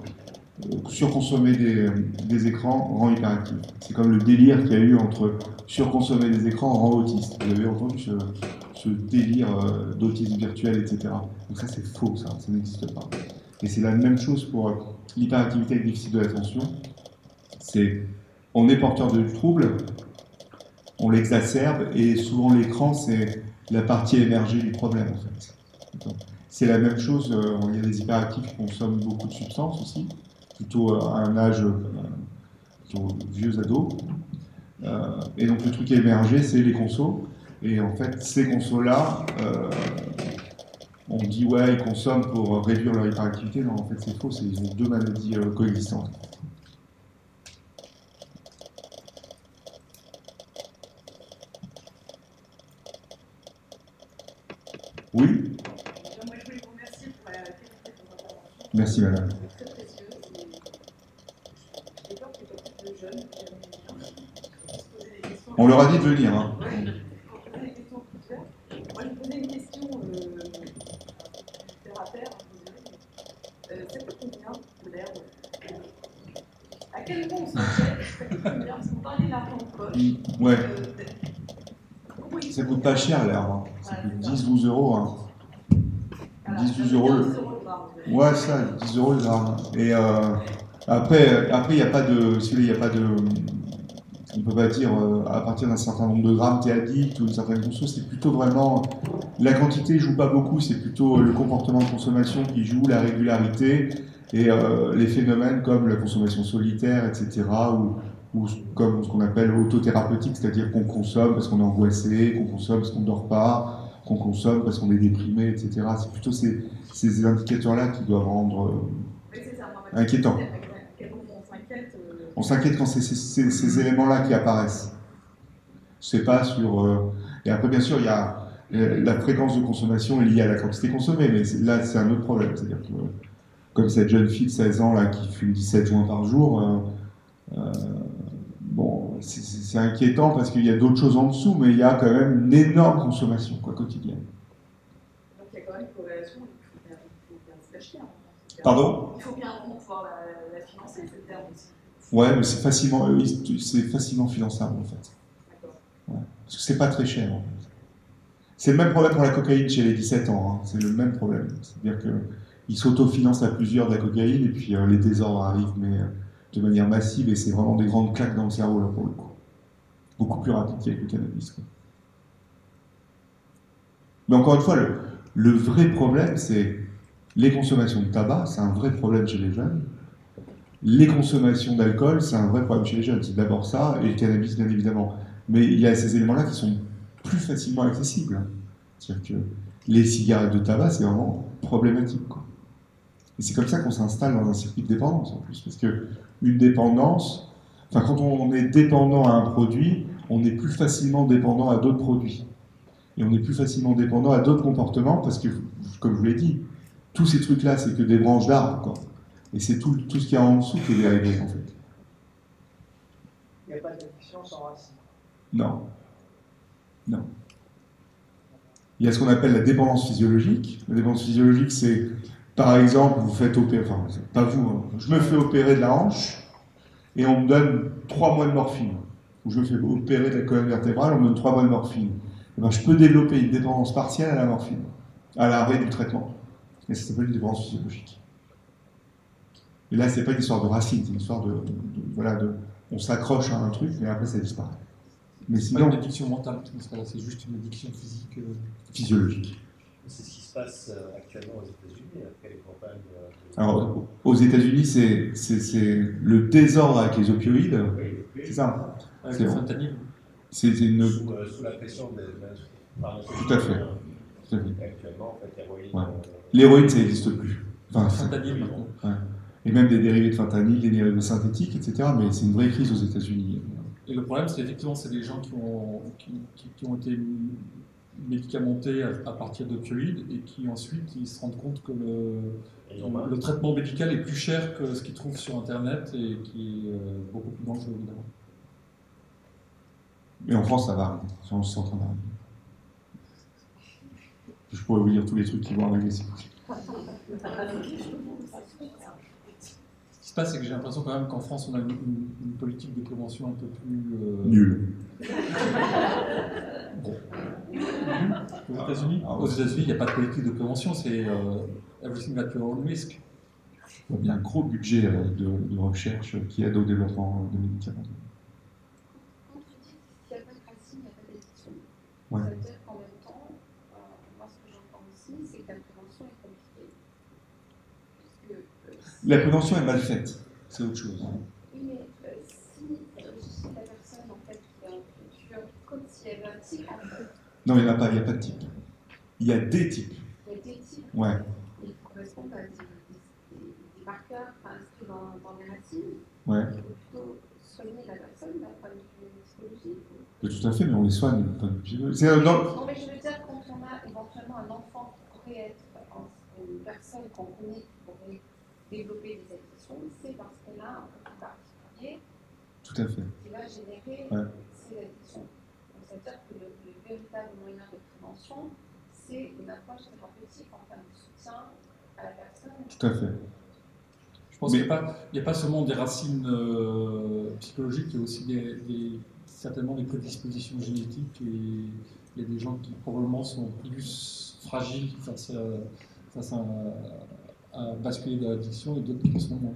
surconsommer des écrans rend hyperactif. C'est comme le délire qu'il y a eu entre surconsommer des écrans rend autiste. Vous avez entendu ce délire d'autisme virtuel, etc. Donc ça c'est faux, ça n'existe pas. Et c'est la même chose pour l'hyperactivité avec déficit de l'attention. On est porteur de troubles, on l'exacerbe, et souvent l'écran c'est la partie émergée du problème en fait. C'est la même chose, il y a des hyperactifs qui consomment beaucoup de substances aussi, plutôt à un âge plutôt vieux ado. Et donc le truc émergé, c'est les consos. Et en fait, ces consos-là, on dit ouais, ils consomment pour réduire leur hyperactivité. Non, en fait, c'est faux, ils ont deux maladies coexistantes. Oui. Moi, je voulais vous remercier pour la qualité de votre intervention. Merci, madame. C'est très précieux. J'ai peur qu'il y ait pas plus de jeunes qui aiment bien se poser des questions. On leur a dit de venir. Hein. Oui, pour poser des questions plus claires. Moi, je posais une question terre à terre. C'est pas combien de l'herbe? À quel moment on s'achète? Ça coûte combien? Parce qu'on parlait de l'argent de poche. Ouais. Ça coûte pas cher l'herbe. Hein. Ça coûte 10-12 euros. Hein. 10-12 euros. Ouais, ça, 10 euros le gramme. Et après, il n'y a pas de. Si il n'y a pas de. On ne peut pas dire à partir d'un certain nombre de grammes, tu es addict ou une certaine conso. C'est plutôt vraiment. La quantité ne joue pas beaucoup, c'est plutôt le comportement de consommation qui joue, la régularité et les phénomènes comme la consommation solitaire, etc. Ou comme ce qu'on appelle autothérapeutique, c'est-à-dire qu'on consomme parce qu'on est angoissé, qu'on consomme parce qu'on ne dort pas, qu'on consomme parce qu'on est déprimé, etc. C'est plutôt ces indicateurs-là qui doivent rendre inquiétants. On s'inquiète quand c'est ces éléments-là qui apparaissent. C'est pas sur... Et après, bien sûr, il y a la fréquence de consommation est liée à la quantité consommée, mais là, c'est un autre problème. C'est-à-dire que, comme cette jeune fille de 16 ans là, qui fume 17 joints par jour, bon, c'est inquiétant parce qu'il y a d'autres choses en dessous, mais il y a quand même une énorme consommation quotidienne. Donc il y a quand même une corrélation, il faut bien se l'acheter. Pardon ? Il faut bien pouvoir la financer, cette herbe aussi. Ouais, mais c'est facilement finançable en fait. D'accord. Ouais. Parce que c'est pas très cher en fait. C'est le même problème pour la cocaïne chez les 17 ans, hein. C'est le même problème. C'est-à-dire qu'ils s'autofinancent à plusieurs de la cocaïne et puis les désordres arrivent, mais de manière massive, et c'est vraiment des grandes claques dans le cerveau là pour le coup. Beaucoup plus rapide qu'avec le cannabis. Quoi. Mais encore une fois, le vrai problème, c'est Les consommations de tabac, c'est un vrai problème chez les jeunes. Les consommations d'alcool, c'est un vrai problème chez les jeunes. C'est d'abord ça, et le cannabis, bien évidemment. Mais il y a ces éléments-là qui sont plus facilement accessibles. C'est-à-dire que les cigarettes de tabac, c'est vraiment problématique, quoi. Et c'est comme ça qu'on s'installe dans un circuit de dépendance, en plus. Parce que une dépendance, enfin, quand on est dépendant à un produit, on est plus facilement dépendant à d'autres produits. Et on est plus facilement dépendant à d'autres comportements, parce que, comme je vous l'ai dit, tous ces trucs-là, c'est que des branches d'arbres, quoi. Et c'est tout ce qu'il y a en dessous qui est dérivé, en fait. Il n'y a pas d'addiction sans racine. Non. Non. Il y a ce qu'on appelle la dépendance physiologique. La dépendance physiologique, c'est, par exemple, vous faites opérer, enfin, pas vous, hein, je me fais opérer de la hanche, et on me donne 3 mois de morphine. Ou je me fais opérer de la colonne vertébrale, on me donne 3 mois de morphine. Et ben, je peux développer une dépendance partielle à la morphine, à l'arrêt du traitement. Et ça s'appelle une dépendance physiologique. Et là, c'est pas une histoire de racine, c'est une histoire on s'accroche à un truc, mais après ça disparaît. Mais C'est sinon, pas une addiction mentale, c'est juste une addiction physique. Physiologique. C'est ce qui se passe actuellement aux États-Unis après les campagnes. Alors, aux États-Unis, c'est le désordre avec les opioïdes. Oui. C'est ça. Avec le fentanyl. C'est une. Sous la pression des. Tout à fait. Tout à fait. Actuellement, en fait, l'héroïne. Ouais. L'héroïne, ça n'existe plus. Enfin, fentanyl maintenant. Ouais. Et même des dérivés de fentanyl, des dérivés synthétiques, etc. Mais c'est une vraie crise aux États-Unis. Et le problème, c'est effectivement, c'est des gens qui ont été médicamentés à partir d'opioïdes et qui ensuite ils se rendent compte que le traitement médical est plus cher que ce qu'ils trouvent sur Internet et qui est beaucoup plus dangereux, évidemment. Et en France, ça va arriver. C'est en train d'arriver. Je pourrais vous dire tous les trucs qui vont arriver. Ce qui se passe, c'est que j'ai l'impression quand même qu'en France, on a une politique de prévention un peu plus... Nulle. Bon. Aux États-Unis, il n'y a pas de politique de prévention, c'est everything at your own risk. Il y a un gros budget de recherche qui aide au développement de médicaments. Quand tu dis qu'il n'y a pas de racine, il n'y a pas d'addiction, Ouais. ça veut dire qu'en même temps, moi ce que j'entends aussi, c'est que la prévention est compliquée. La prévention est mal faite, c'est autre chose. Oui, mais si la personne en fait qui est en culture, comme si elle avait un type en fait. Non, il n'y a pas de type. Il y a des types. Il y a des types. Ouais. Ils correspondent à des marqueurs inscrits dans les racines. Ouais. Il faut plutôt soigner la personne d'un point de vue psychologique. Tout à fait, mais on les soigne. Non, mais je veux dire, quand on a éventuellement un enfant qui pourrait être une personne qu'on connaît qui pourrait développer des addictions, c'est parce qu'elle a un profil particulier tout à fait. qui va générer ces addictions. Donc, ça veut dire que le véritable moyen de prévention, c'est une approche thérapeutique en termes de soutien à la personne. Tout à fait. Je pense qu'il n'y a pas seulement des racines psychologiques, il y a aussi certainement des prédispositions génétiques et il y a des gens qui probablement sont plus fragiles face à basculer dans l'addiction et d'autres qui le sont moins.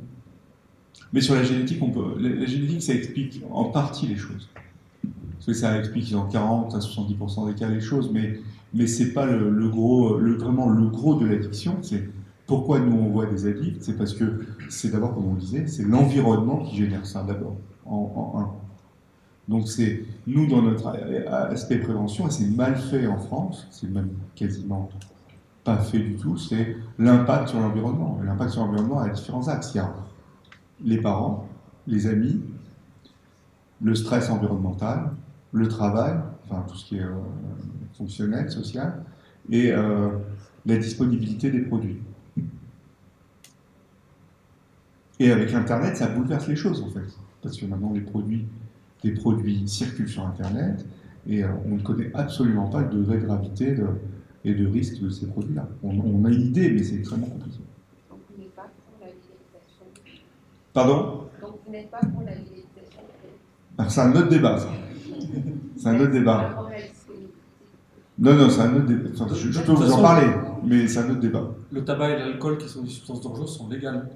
Mais sur la génétique, la génétique, ça explique en partie les choses. Parce que ça explique dans 40 à 70% des cas les choses, mais c'est pas vraiment le gros de l'addiction. C'est pourquoi nous on voit des addicts, c'est parce que c'est d'abord, comme on le disait, c'est l'environnement qui génère ça d'abord, en un. Donc c'est, nous dans notre aspect prévention, et c'est mal fait en France, c'est même quasiment pas fait du tout, c'est l'impact sur l'environnement. Et l'impact sur l'environnement a différents axes. Il y a les parents, les amis, le stress environnemental, le travail, enfin tout ce qui est fonctionnel, social, et la disponibilité des produits. Et avec Internet, ça bouleverse les choses en fait, parce que maintenant les produits circulent sur Internet et on ne connaît absolument pas le degré de gravité et de risque de ces produits-là. On a une idée, mais c'est extrêmement compliqué. Donc vous n'êtes pas pour la légalisation. Pardon ? Donc vous n'êtes pas pour la légalisation. C'est un autre débat, ça. C'est un autre débat. Non, c'est un autre débat. Enfin, je peux vous en parler, mais c'est un autre débat. Le tabac et l'alcool, qui sont des substances dangereuses, sont légales.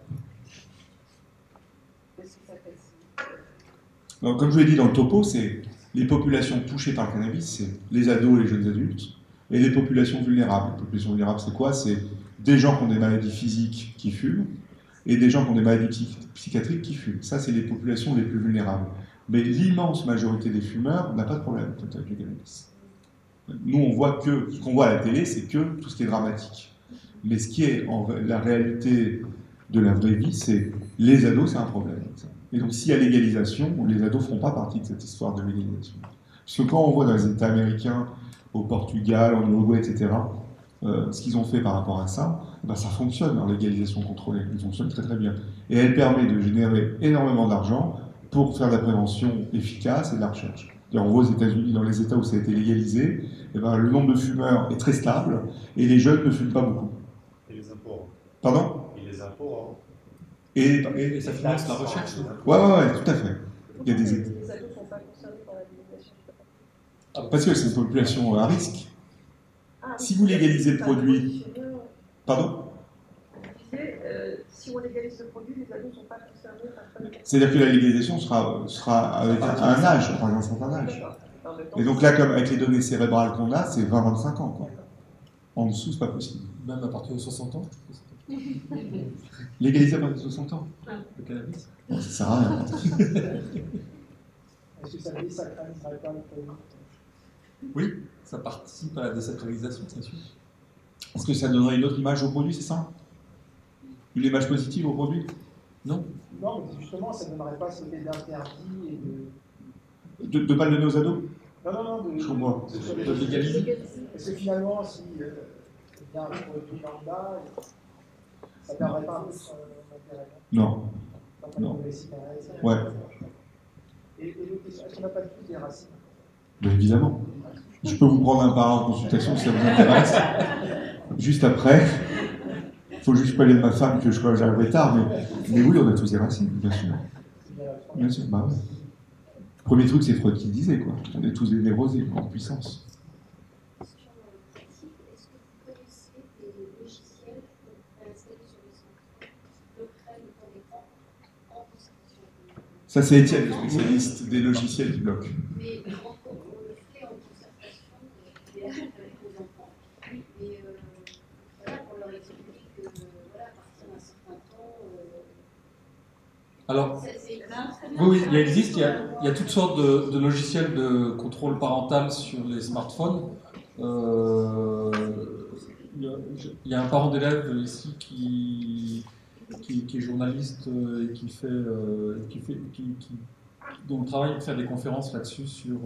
Donc, comme je vous l'ai dit dans le topo, c'est les populations touchées par le cannabis, c'est les ados et les jeunes adultes, et les populations vulnérables. Les populations vulnérables, c'est quoi ? C'est des gens qui ont des maladies physiques qui fument et des gens qui ont des maladies psychiatriques qui fument. Ça, c'est les populations les plus vulnérables. Mais l'immense majorité des fumeurs n'a pas de problème en fait, avec le cannabis. Nous, on voit que, ce qu'on voit à la télé, c'est que tout ce qui est dramatique. Mais ce qui est la réalité de la vraie vie, c'est les ados, c'est un problème. Et donc, s'il y a légalisation, les ados ne feront pas partie de cette histoire de légalisation. Parce que quand on voit dans les États américains, au Portugal, en Uruguay, etc., ce qu'ils ont fait par rapport à ça, ben ça fonctionne, leur légalisation contrôlée. Elle fonctionne très très bien. Et elle permet de générer énormément d'argent pour faire de la prévention efficace et de la recherche. On voit aux États-Unis, dans les États où ça a été légalisé, eh ben, le nombre de fumeurs est très stable et les jeunes ne fument pas beaucoup. Et les impôts. Pardon? Et les impôts. Et ça finance la recherche. Ouais, tout à fait. Il y a des... Les ados ne sont pas concernés par la légalisation. Parce que c'est une population à risque. Si vous légalisez le produit... Pardon? Si on légalise le produit, les ados ne sont pas concernés par la... C'est-à-dire que la légalisation sera avec un âge, par un certain âge. Et donc là, comme avec les données cérébrales qu'on a, c'est 20-25 ans. Quoi. En dessous, c'est pas possible. Même à partir de 60 ans. Légaliser à partir de 60 ans? Le cannabis? Non, ça sert à rien. Est-ce que ça désacraliserait pas le produit? Oui, ça participe à la désacralisation, c'est sûr. Est-ce que ça donnerait une autre image au produit, c'est ça? Une image positive au produit? Non. Non, mais justement, ça ne donnerait pas ce côté d'interdit et de... De pas le donner aux ados? Non, je comprends. De légaliser. Parce que finalement, si il y a un produit lambda, ça ne perdrait pas un peu son intérêt. Non. Non. Ouais. Et l'autre question, est-ce qu'on n'a pas tous des racines? Bien évidemment. Je peux vous prendre un par un en consultation si ça vous intéresse. Juste après. Il faut juste pas aller de ma femme que j'arriverai tard, mais oui, on a tous des racines, bien sûr. Bien sûr, bah ouais. Premier truc, c'est Freud qui le disait, quoi. On est tous des névrosés, en puissance. Question pratique, est-ce que vous connaissez des logiciels pour installer sur les smartphones le crème pour l'écran en constitution? Ça, c'est Étienne, le spécialiste des logiciels qui bloquent. Mais on le fait en concertation avec les enfants. Et voilà, pour leur expliquer que, voilà, à partir d'un certain temps. Alors, oui, il y a toutes sortes de logiciels de contrôle parental sur les smartphones. Il y a un parent d'élève ici qui est journaliste et dont le travail est de faire des conférences là-dessus sur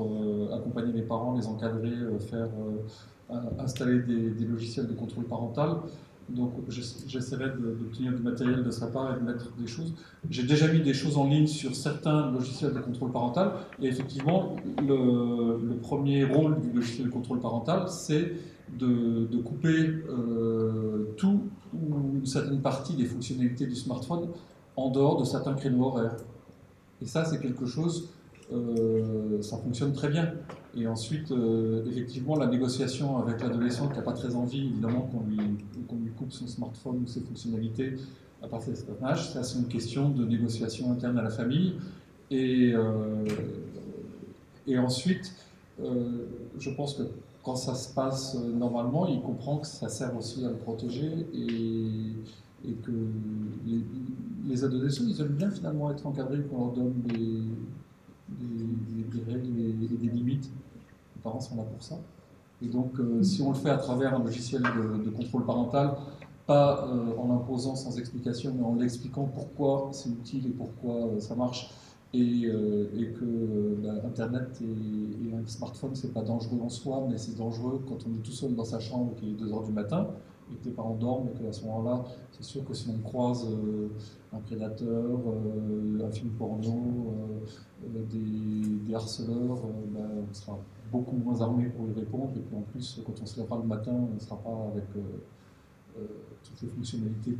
accompagner les parents, les encadrer, installer des logiciels de contrôle parental. Donc j'essaierai d'obtenir du matériel de sa part et de mettre des choses. J'ai déjà mis des choses en ligne sur certains logiciels de contrôle parental et effectivement le premier rôle du logiciel de contrôle parental c'est de couper tout ou une certaine partie des fonctionnalités du smartphone en dehors de certains créneaux horaires. Et ça c'est quelque chose, ça fonctionne très bien. Et ensuite, effectivement, la négociation avec l'adolescent qui n'a pas très envie, évidemment, qu'on lui coupe son smartphone ou ses fonctionnalités à partir de cet âge, ça c'est une question de négociation interne à la famille. Et ensuite, je pense que quand ça se passe normalement, il comprend que ça sert aussi à le protéger et que les adolescents, ils aiment bien finalement être encadrés, qu'on leur donne des règles et des limites. Les parents sont là pour ça. Et donc, si on le fait à travers un logiciel de contrôle parental, pas en imposant sans explication, mais en l'expliquant pourquoi c'est utile et pourquoi ça marche, et que Internet et un smartphone, c'est pas dangereux en soi, mais c'est dangereux quand on est tout seul dans sa chambre, qu'il est 2 h du matin, et que tes parents dorment, et qu'à ce moment-là, c'est sûr que si on croise un prédateur, un film porno, des harceleurs, on sera beaucoup moins armé pour y répondre, et puis en plus, quand on se lèvera le matin, on ne sera pas avec toutes les fonctionnalités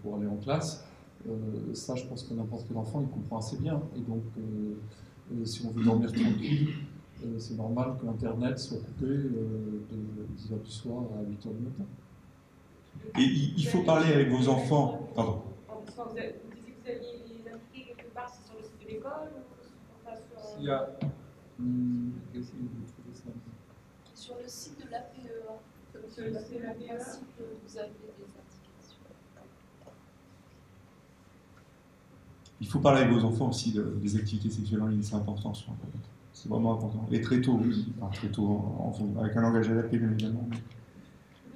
pour aller en classe. Ça, je pense que n'importe quel enfant, il comprend assez bien. Et donc, si on veut dormir tranquille, c'est normal que Internet soit coupé de 10 h du soir à 8 h du matin. Et il faut parler avec vos enfants. Pardon. Vous disiez que vous alliez les impliquer quelque part, c'est sur le site de l'école ou Il y a. Sur le site de l'APEA. C'est la Vous avez des indications. Il faut parler avec vos enfants aussi des activités sexuelles en ligne, c'est important sur Internet. C'est vraiment important. Et très tôt aussi, enfin, très tôt, avec un langage adapté bien évidemment.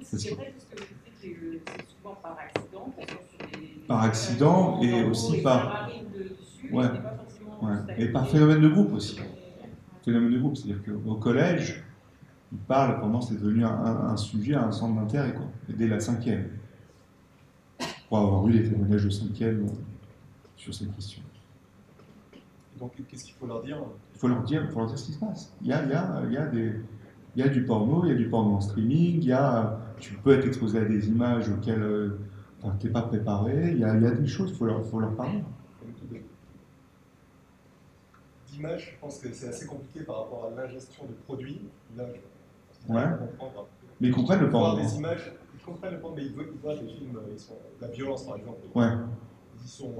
C'est vrai parce que je sais que c'est souvent par accident, par accident et aussi par... Ouais. Ouais. Et par phénomène de groupe aussi. Phénomène de groupe, c'est-à-dire qu'au collège, ils parlent comment c'est devenu un sujet, un centre d'intérêt, quoi. Et dès la 5e. Pour avoir eu des témoignages de 5e sur cette question. Donc, qu'est-ce qu'il faut leur dire? Il faut leur dire ce qui se passe. Il y a du porno, il y a du porno en streaming, tu peux être exposé à des images auxquelles tu n'es pas préparé, il y a des choses, il faut leur parler. D'image, je pense que c'est assez compliqué par rapport à l'ingestion de produits. Là, ouais. Mais ils comprennent le porno. Des images, ils comprennent le porno, mais ils voient des films, la violence par exemple. Ouais. Ils y sont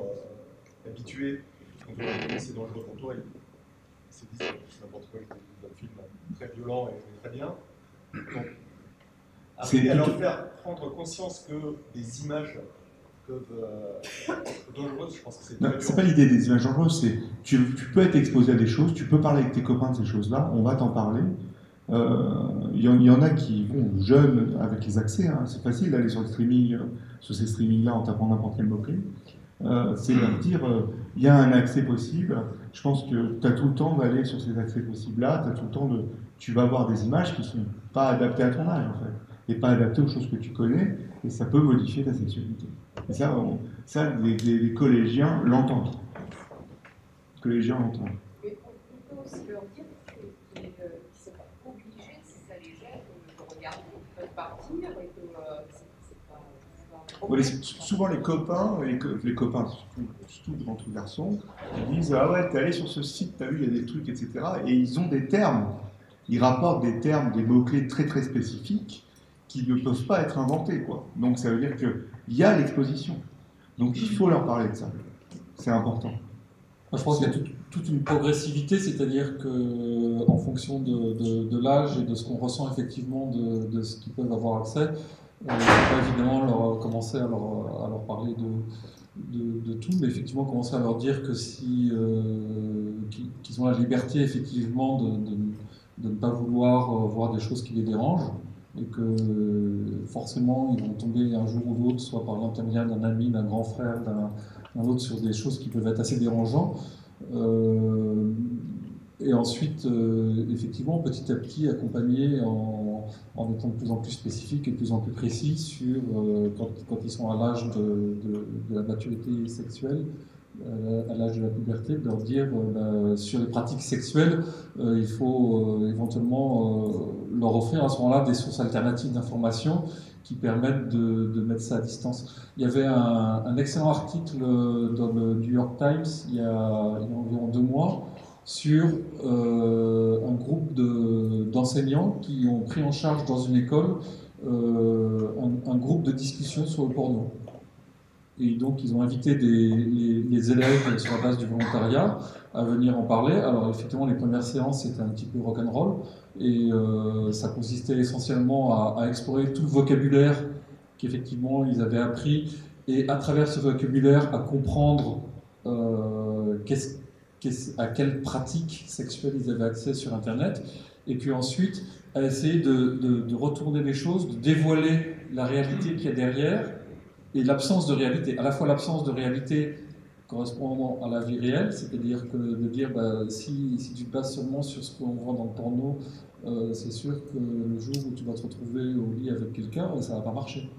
habitués. Quand c'est dangereux pour toi, ils se disent c'est n'importe quoi, c'est un film très violent et très bien. Donc, arriver à leur faire prendre conscience que des images peuvent être dangereuses, je pense que c'est très dur. C'est pas l'idée des images dangereuses, c'est tu peux être exposé à des choses, tu peux parler avec tes copains de ces choses-là, on va t'en parler. Il y en a qui vont jeunes avec les accès, hein, c'est facile d'aller sur le streaming, sur ces streamings-là en tapant n'importe quel mot-clé. C'est leur dire il y a un accès possible. Je pense que tu as tout le temps d'aller sur ces accès possibles-là, tu as tout le temps tu vas voir des images qui ne sont pas adaptées à ton âge en fait, et pas adaptées aux choses que tu connais, et ça peut modifier ta sexualité. Et ça les collégiens l'entendent. Les collégiens l'entendent. Mais on peut aussi leur dire qu'ils ne sont pas obligés, si ça les gêne, de regarder, ils peuvent partir et que Ouais, souvent les copains, surtout entre garçons, ils disent ah ouais, t'es allé sur ce site, t'as vu, il y a des trucs, etc. Et ils ont des termes, ils rapportent des termes, des mots-clés très très spécifiques qui ne peuvent pas être inventés, quoi. Donc ça veut dire qu'il y a l'exposition. Donc il faut leur parler de ça. C'est important. Moi, je pense qu'il y a toute une progressivité, c'est-à-dire qu'en fonction de l'âge et de ce qu'on ressent effectivement de ce qu'ils peuvent avoir accès, on va évidemment commencer à leur parler de tout, mais effectivement commencer à leur dire que qu'ils ont la liberté effectivement de ne pas vouloir voir des choses qui les dérangent, et que forcément ils vont tomber un jour ou l'autre, soit par l'intermédiaire d'un ami, d'un grand frère, d'un autre, sur des choses qui peuvent être assez dérangeantes. Et ensuite, effectivement, petit à petit, accompagner en étant de plus en plus spécifique et de plus en plus précis sur quand ils sont à l'âge de la maturité sexuelle, à l'âge de la puberté, de leur dire sur les pratiques sexuelles, il faut éventuellement leur offrir à ce moment-là des sources alternatives d'information qui permettent de mettre ça à distance. Il y avait un excellent article dans le New York Times il y a environ 2 mois sur un groupe d'enseignants qui ont pris en charge dans une école un groupe de discussion sur le porno. Et donc ils ont invité les élèves sur la base du volontariat à venir en parler. Alors effectivement les premières séances c'était un petit peu rock'n'roll et ça consistait essentiellement à explorer tout le vocabulaire qu'effectivement ils avaient appris et à travers ce vocabulaire à comprendre à quelles pratiques sexuelles ils avaient accès sur Internet, et puis ensuite à essayer de retourner les choses, de dévoiler la réalité qu'il y a derrière, et l'absence de réalité, à la fois l'absence de réalité correspondant à la vie réelle, c'est-à-dire que de dire si tu passes seulement sur ce qu'on voit dans le porno, c'est sûr que le jour où tu vas te retrouver au lit avec quelqu'un, ça va pas marcher.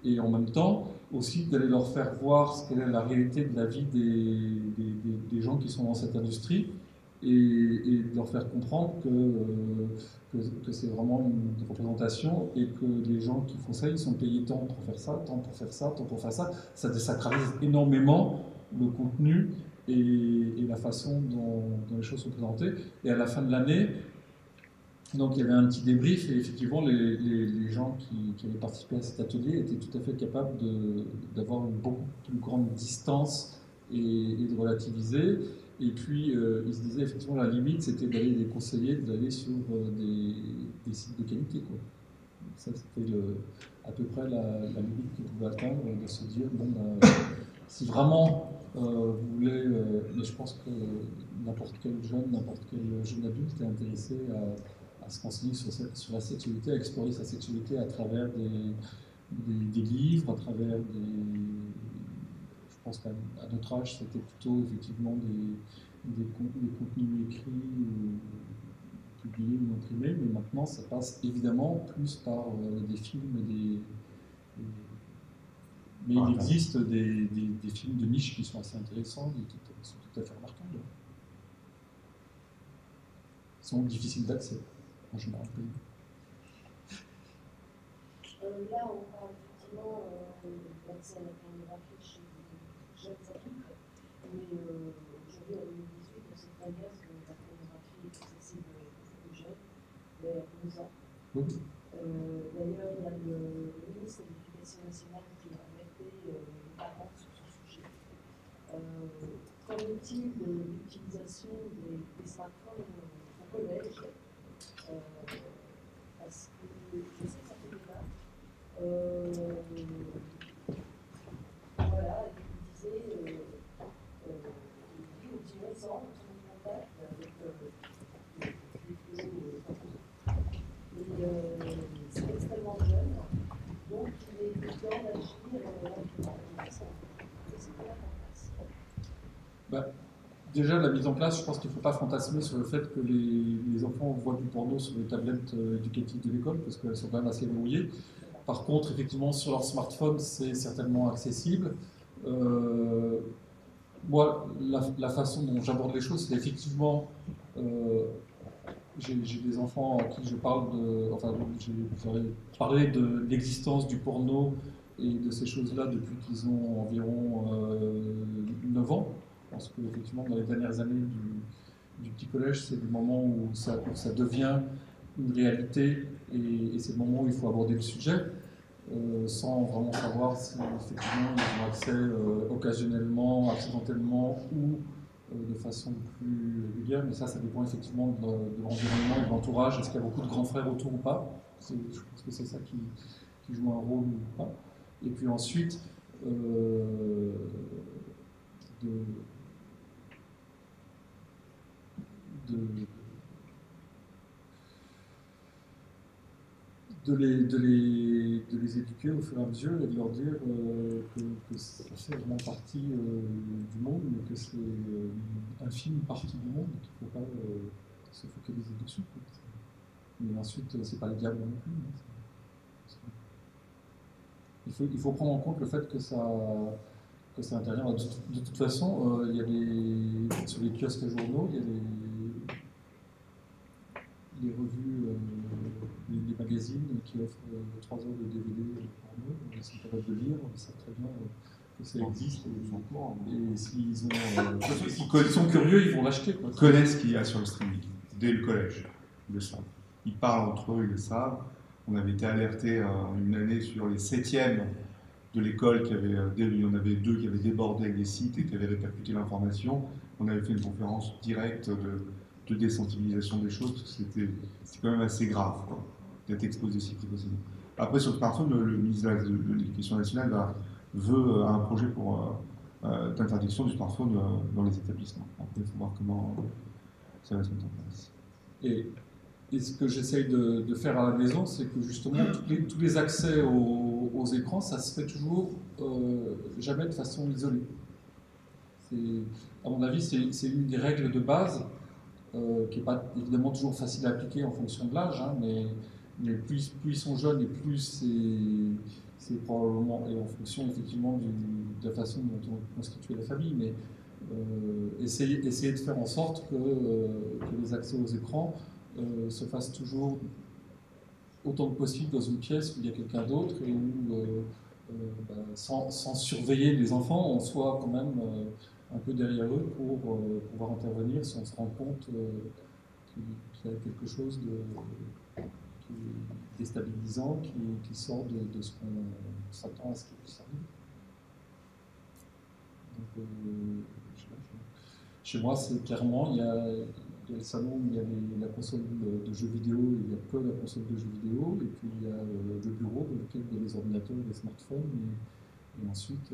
Et en même temps, aussi d'aller leur faire voir ce qu'est la réalité de la vie des gens qui sont dans cette industrie et de leur faire comprendre que c'est vraiment une représentation et que les gens qui font ça, ils sont payés tant pour faire ça, tant pour faire ça, tant pour faire ça. Ça désacralise énormément le contenu et la façon dont les choses sont présentées. Et à la fin de l'année, donc il y avait un petit débrief et effectivement les gens qui avaient participé à cet atelier étaient tout à fait capables d'avoir une beaucoup plus grande distance et de relativiser. Et puis ils se disaient effectivement la limite c'était d'aller les conseiller, d'aller sur des sites de qualité, quoi. Ça, c'était à peu près la limite qu'on pouvait atteindre, de se dire, bon, si vraiment vous voulez, mais je pense que n'importe quel jeune adulte est intéressé à se renseigner sur la sexualité, à explorer sa sexualité à travers des livres, à travers je pense qu'à notre âge, c'était plutôt effectivement des contenus écrits ou publiés ou imprimés, mais maintenant ça passe évidemment plus par des films mais il existe des films de niche qui sont assez intéressants et qui sont tout à fait remarquables. Ils sont difficiles d'accès, en général. Là, on parle effectivement d'accès à la pornographie chez les jeunes adultes, mais aujourd'hui, en 2018, on sait très bien que la pornographie est accessible à beaucoup de jeunes, vers 12 ans. Oui. D'ailleurs, il y a le ministre de l'Éducation nationale qui a alerté les parents sur ce sujet. Qu'en est-il de l'utilisation des smartphones au collège? Parce que je sais que ça fait débat. Voilà, il disait au petit 11 ans, on est en contact avec c'est extrêmement jeune, donc il est temps d'agir rapidement. Qu'est-ce qu'on a en place? Déjà, la mise en place, je pense qu'il ne faut pas fantasmer sur le fait que les enfants voient du porno sur les tablettes éducatives de l'école, parce qu'elles sont quand même assez verrouillées. Par contre, effectivement, sur leur smartphone, c'est certainement accessible. Moi, la façon dont j'aborde les choses, c'est effectivement... j'ai des enfants à qui je parle j'ai parlé de l'existence du porno et de ces choses-là depuis qu'ils ont environ 9 ans. Je pense qu'effectivement, dans les dernières années du petit collège, c'est le moment où ça devient une réalité et c'est le moment où il faut aborder le sujet sans vraiment savoir si effectivement ils ont accès occasionnellement, accidentellement ou de façon plus régulière, mais ça dépend effectivement de l'environnement et de l'entourage. Est-ce qu'il y a beaucoup de grands frères autour ou pas? Je pense que c'est ça qui joue un rôle ou pas. Et puis ensuite, de les éduquer au fur et à mesure et de leur dire que ça fait vraiment partie du monde, mais que c'est une infime partie du monde, qu'il ne faut pas se focaliser dessus. Mais ensuite, c'est pas le diable non plus. Il faut prendre en compte le fait que ça intervient. De toute façon, il y a sur les kiosques à journaux, il y a les revues, les magazines qui offrent 3 heures de DVD porno. Ils sont capables de lire, ils savent très bien que ça existe. Et s'ils sont curieux, ils vont l'acheter. Ils connaissent ce qu'il y a sur le streaming, dès le collège. Ils le savent. Ils parlent entre eux, ils le savent. On avait été alerté une année sur les 7e de l'école, il y en avait 2 qui avaient débordé avec des sites et qui avaient répercuté l'information. On avait fait une conférence directe de désensibilisation des choses, parce que c'était quand même assez grave d'être exposé si précocement. Après, sur le smartphone, le ministère de l'Éducation nationale veut un projet d'interdiction du smartphone dans les établissements. Après, il faut voir comment ça va se mettre en place. Et ce que j'essaye de faire à la maison, c'est que justement, tous les accès aux écrans, ça se fait toujours jamais de façon isolée. À mon avis, c'est une des règles de base qui n'est pas évidemment toujours facile à appliquer en fonction de l'âge, hein, mais plus ils sont jeunes et plus c'est probablement, et en fonction effectivement de la façon dont on constitue la famille, mais essayer de faire en sorte que les accès aux écrans se fassent toujours autant que possible dans une pièce où il y a quelqu'un d'autre et où, sans surveiller les enfants, on soit quand même un peu derrière eux pour pouvoir intervenir si on se rend compte qu'il y a quelque chose qui est déstabilisant, qui sort de ce qu'on s'attend à ce qu'il puisse arriver. Donc, chez moi, c'est clairement, il il y a le salon où il y a la console de jeux vidéo, et il n'y a que la console de jeux vidéo, et puis il y a le bureau dans lequel il y a les ordinateurs et les smartphones, et ensuite,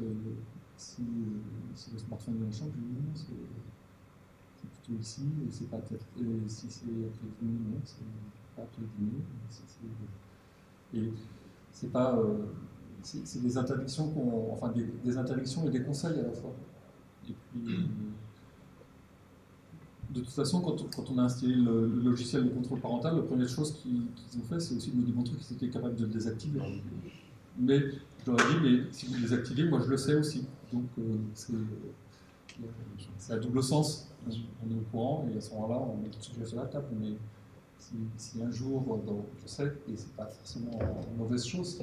si le smartphone est en chambre, je dis non, c'est plutôt ici, et c'est pas peut-être, et si c'est après le dîner, non, c'est pas après le dîner, et c'est pas, c'est des interdictions enfin des interdictions et des conseils à la fois. Et puis, de toute façon, quand on a installé le logiciel de contrôle parental, la première chose qu'ils ont fait, c'est aussi de nous démontrer qu'ils étaient capables de le désactiver. Mais je leur ai dit, mais si vous le désactivez, moi je le sais aussi. Donc c'est à double sens. On est au courant et à ce moment-là, on met tout le sujet sur la table. Mais si un jour, je sais, et c'est pas forcément une mauvaise chose,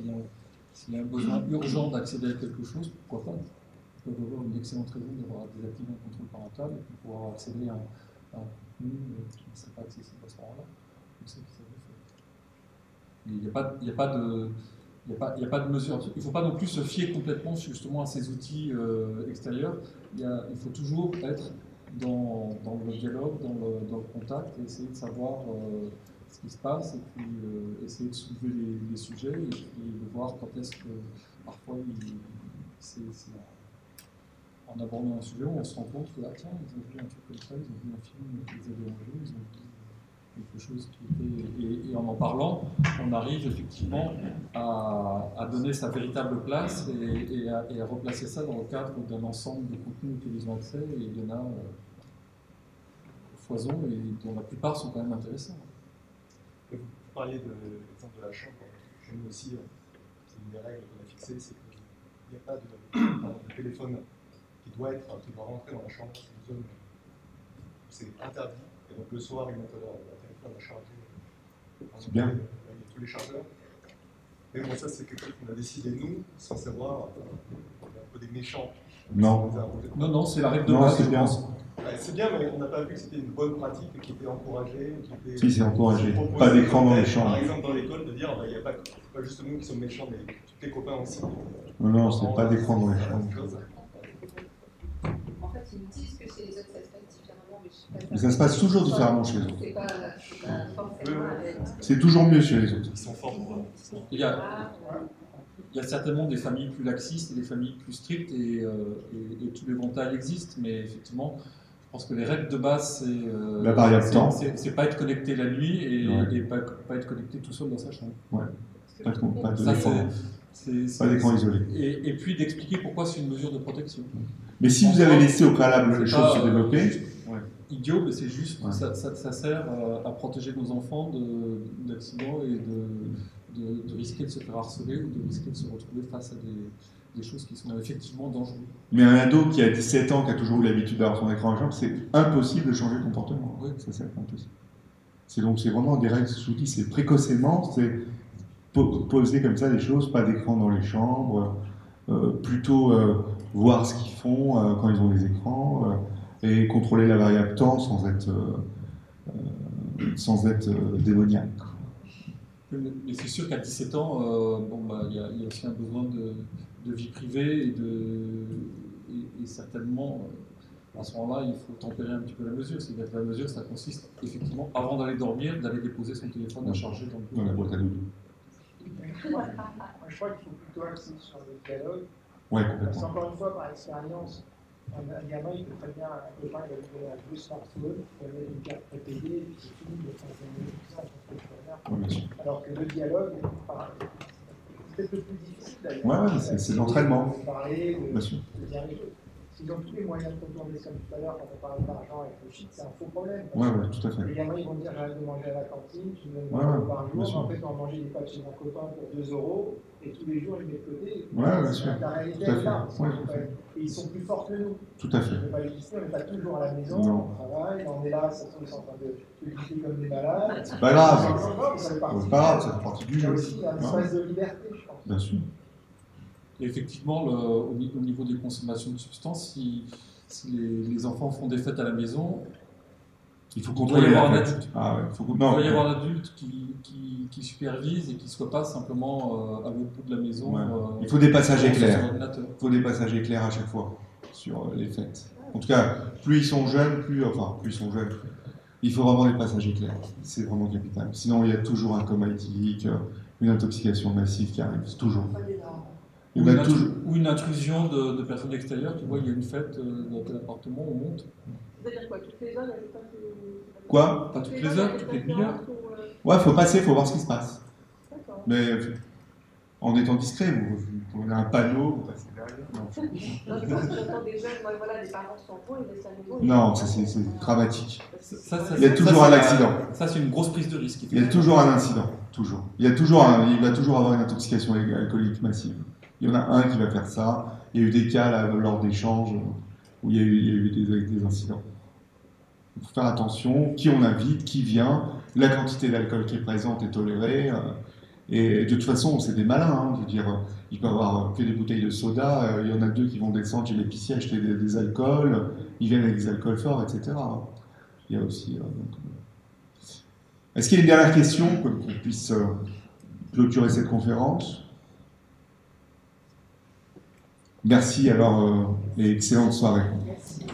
s'il y a un besoin urgent d'accéder à quelque chose, pourquoi pas? Ils peuvent avoir une excellente raison d'avoir désactivé un contrôle parental et puis pouvoir accéder à un contenu qui ne serait pas accessible à ce moment-là. Donc c'est ça que il n'y a pas de mesure. Il ne faut pas non plus se fier complètement justement à ces outils extérieurs. Il faut toujours être dans le dialogue, dans le contact, et essayer de savoir ce qui se passe, et puis essayer de soulever les sujets, et puis de voir quand est-ce que parfois c'est en abordant un sujet où on se rend compte que tiens, ils ont vu un truc comme ça, ils ont vu un film qui les a dérangés, ils ont vu quelque chose qui était... Et en parlant, on arrive effectivement à donner sa véritable place et à replacer ça dans le cadre d'un ensemble de contenus auxquels ils ont accès, et il y en a foison, et dont la plupart sont quand même intéressants. Vous parliez de l'exemple de la chambre. Chez nous aussi, c'est une des règles qu'on a fixées, c'est qu'il n'y a pas de téléphone qui doit rentrer dans la chambre. C'est une zone où c'est interdit. Et donc le soir, ils mettent leur téléphone à charger. C'est bien. Il y a tous les chargeurs. Mais bon, ça, c'est quelque chose qu'on a décidé nous, sans savoir. On est un peu des méchants. Non. Non, c'est la règle de base, je pense. C'est bien, mais on n'a pas vu que c'était une bonne pratique qui était encouragée. Si, c'est encouragé. Pas d'écran dans les chambres. Par exemple, dans l'école, de dire il n'y a pas juste nous qui sommes méchants, mais tous les copains aussi. Non, c'est pas d'écran dans les chambres. En fait, ils me disent que chez les autres, ça se passe différemment, mais je sais pas. Mais ça se passe toujours différemment chez les autres. C'est pas forcément avec... C'est toujours mieux chez les autres. Ils sont forts pour Il y a certainement des familles plus laxistes et des familles plus strictes, et tout l'éventail existe, mais effectivement, je pense que les règles de base, c'est la variable temps. C'est pas être connecté la nuit et pas être connecté tout seul dans sa chambre. Ouais. Pas d'écran isolé. Et puis d'expliquer pourquoi c'est une mesure de protection. Mais si vous avez laissé au préalable les choses se développer, idiot, mais c'est juste, ça sert à protéger nos enfants d'accidents et de risquer de se faire harceler ou de risquer de se retrouver face à des choses qui sont effectivement dangereuses. Mais un ado qui a 17 ans, qui a toujours eu l'habitude d'avoir son écran en chambre, c'est impossible de changer de comportement. Oui. Ça, c'est impossible. C'est vraiment des règles, je vous dis, c'est précocement, c'est poser comme ça des choses, pas d'écran dans les chambres, plutôt voir ce qu'ils font quand ils ont des écrans, et contrôler la variable temps sans être démoniaque. Mais c'est sûr qu'à 17 ans, il y a aussi un besoin de vie privée et certainement, à ce moment-là, il faut tempérer un petit peu la mesure. C'est-à-dire que la mesure, ça consiste effectivement, avant d'aller dormir, d'aller déposer son téléphone à charger dans la boîte à doudou. Je crois qu'il faut plutôt axer sur le dialogue. Ouais, Parce qu'encore une fois, par expérience, un gamin, il peut très bien, un copain, il va lui donner un vieux smartphone, il va mettre une carte prépayée, et puis c'est fini, il va s'enseigner tout ça, alors que le dialogue, c'est peut-être le plus difficile d'ailleurs. Ouais, c'est l'entraînement. De parler, bien sûr. De dire les choses. S'ils ont tous les moyens de contourner, comme tout à l'heure, quand on parlait d'argent avec le shit, c'est un faux problème. Ouais, tout à fait. Les gamins, ils vont dire j'arrête de manger à la cantine, tu me donnes 20 euros par jour, mais en fait, on va manger des pâtes chez un copain pour 2 euros, et tous les jours, ils mettent de côté. Ouais, bien sûr. La réalité Tout à est là. fait. Et ils sont plus forts que nous. Tout à fait. On ne peut pas les glisser, on n'est pas toujours à la maison, on travaille, on est là, ça se trouve, ils sont en train de glisser comme des malades. C'est pas grave. C'est pas grave, ça fait partie du jeu. Il y a aussi un espace de liberté, je pense. Bien sûr. Et effectivement, au niveau des consommations de substances, si les enfants font des fêtes à la maison, il faut contrôler un la adulte. Il doit y avoir un adulte qui supervise et qui ne soit pas simplement à l'autre bout de la maison. Il faut des passages éclairs. Il faut des passages éclairs à chaque fois sur les fêtes. En tout cas, plus ils sont jeunes, plus ils sont jeunes. Il faut vraiment des passages éclairs, c'est vraiment capital. Sinon, il y a toujours un coma éthylique, une intoxication massive qui arrive, toujours. Ou une intrusion de personnes extérieures, tu vois, il y a une fête dans tel appartement, on monte. C'est-à-dire quoi, toutes les heures, il y a pas que... Quoi? Pas toutes les heures, toutes les demi-heures. Ouais, il faut passer, il faut voir ce qui se passe. D'accord. Mais en étant discret, vous prenez un panneau, vous passez derrière. Non, je pense que j'entends des jeunes, voilà, des parents s'envoient, ils laissent à nouveau. Non, ça c'est dramatique. Il y a toujours un accident. Ça, c'est une grosse prise de risque. Il y a toujours un incident, toujours. Il va toujours avoir une intoxication alcoolique massive. Il y en a un qui va faire ça. Il y a eu des cas là, lors d'échanges où il y a eu des incidents. Il faut faire attention, qui on invite, qui vient, la quantité d'alcool qui est présente est tolérée. Et de toute façon, c'est des malins. Hein, je veux dire, il peut y avoir que des bouteilles de soda. Il y en a 2 qui vont descendre chez l'épicier acheter des alcools. Ils viennent avec des alcools forts, etc. Il y a aussi. Est-ce qu'il y a une dernière question qu'on puisse clôturer cette conférence? Merci alors et excellente soirée. Merci.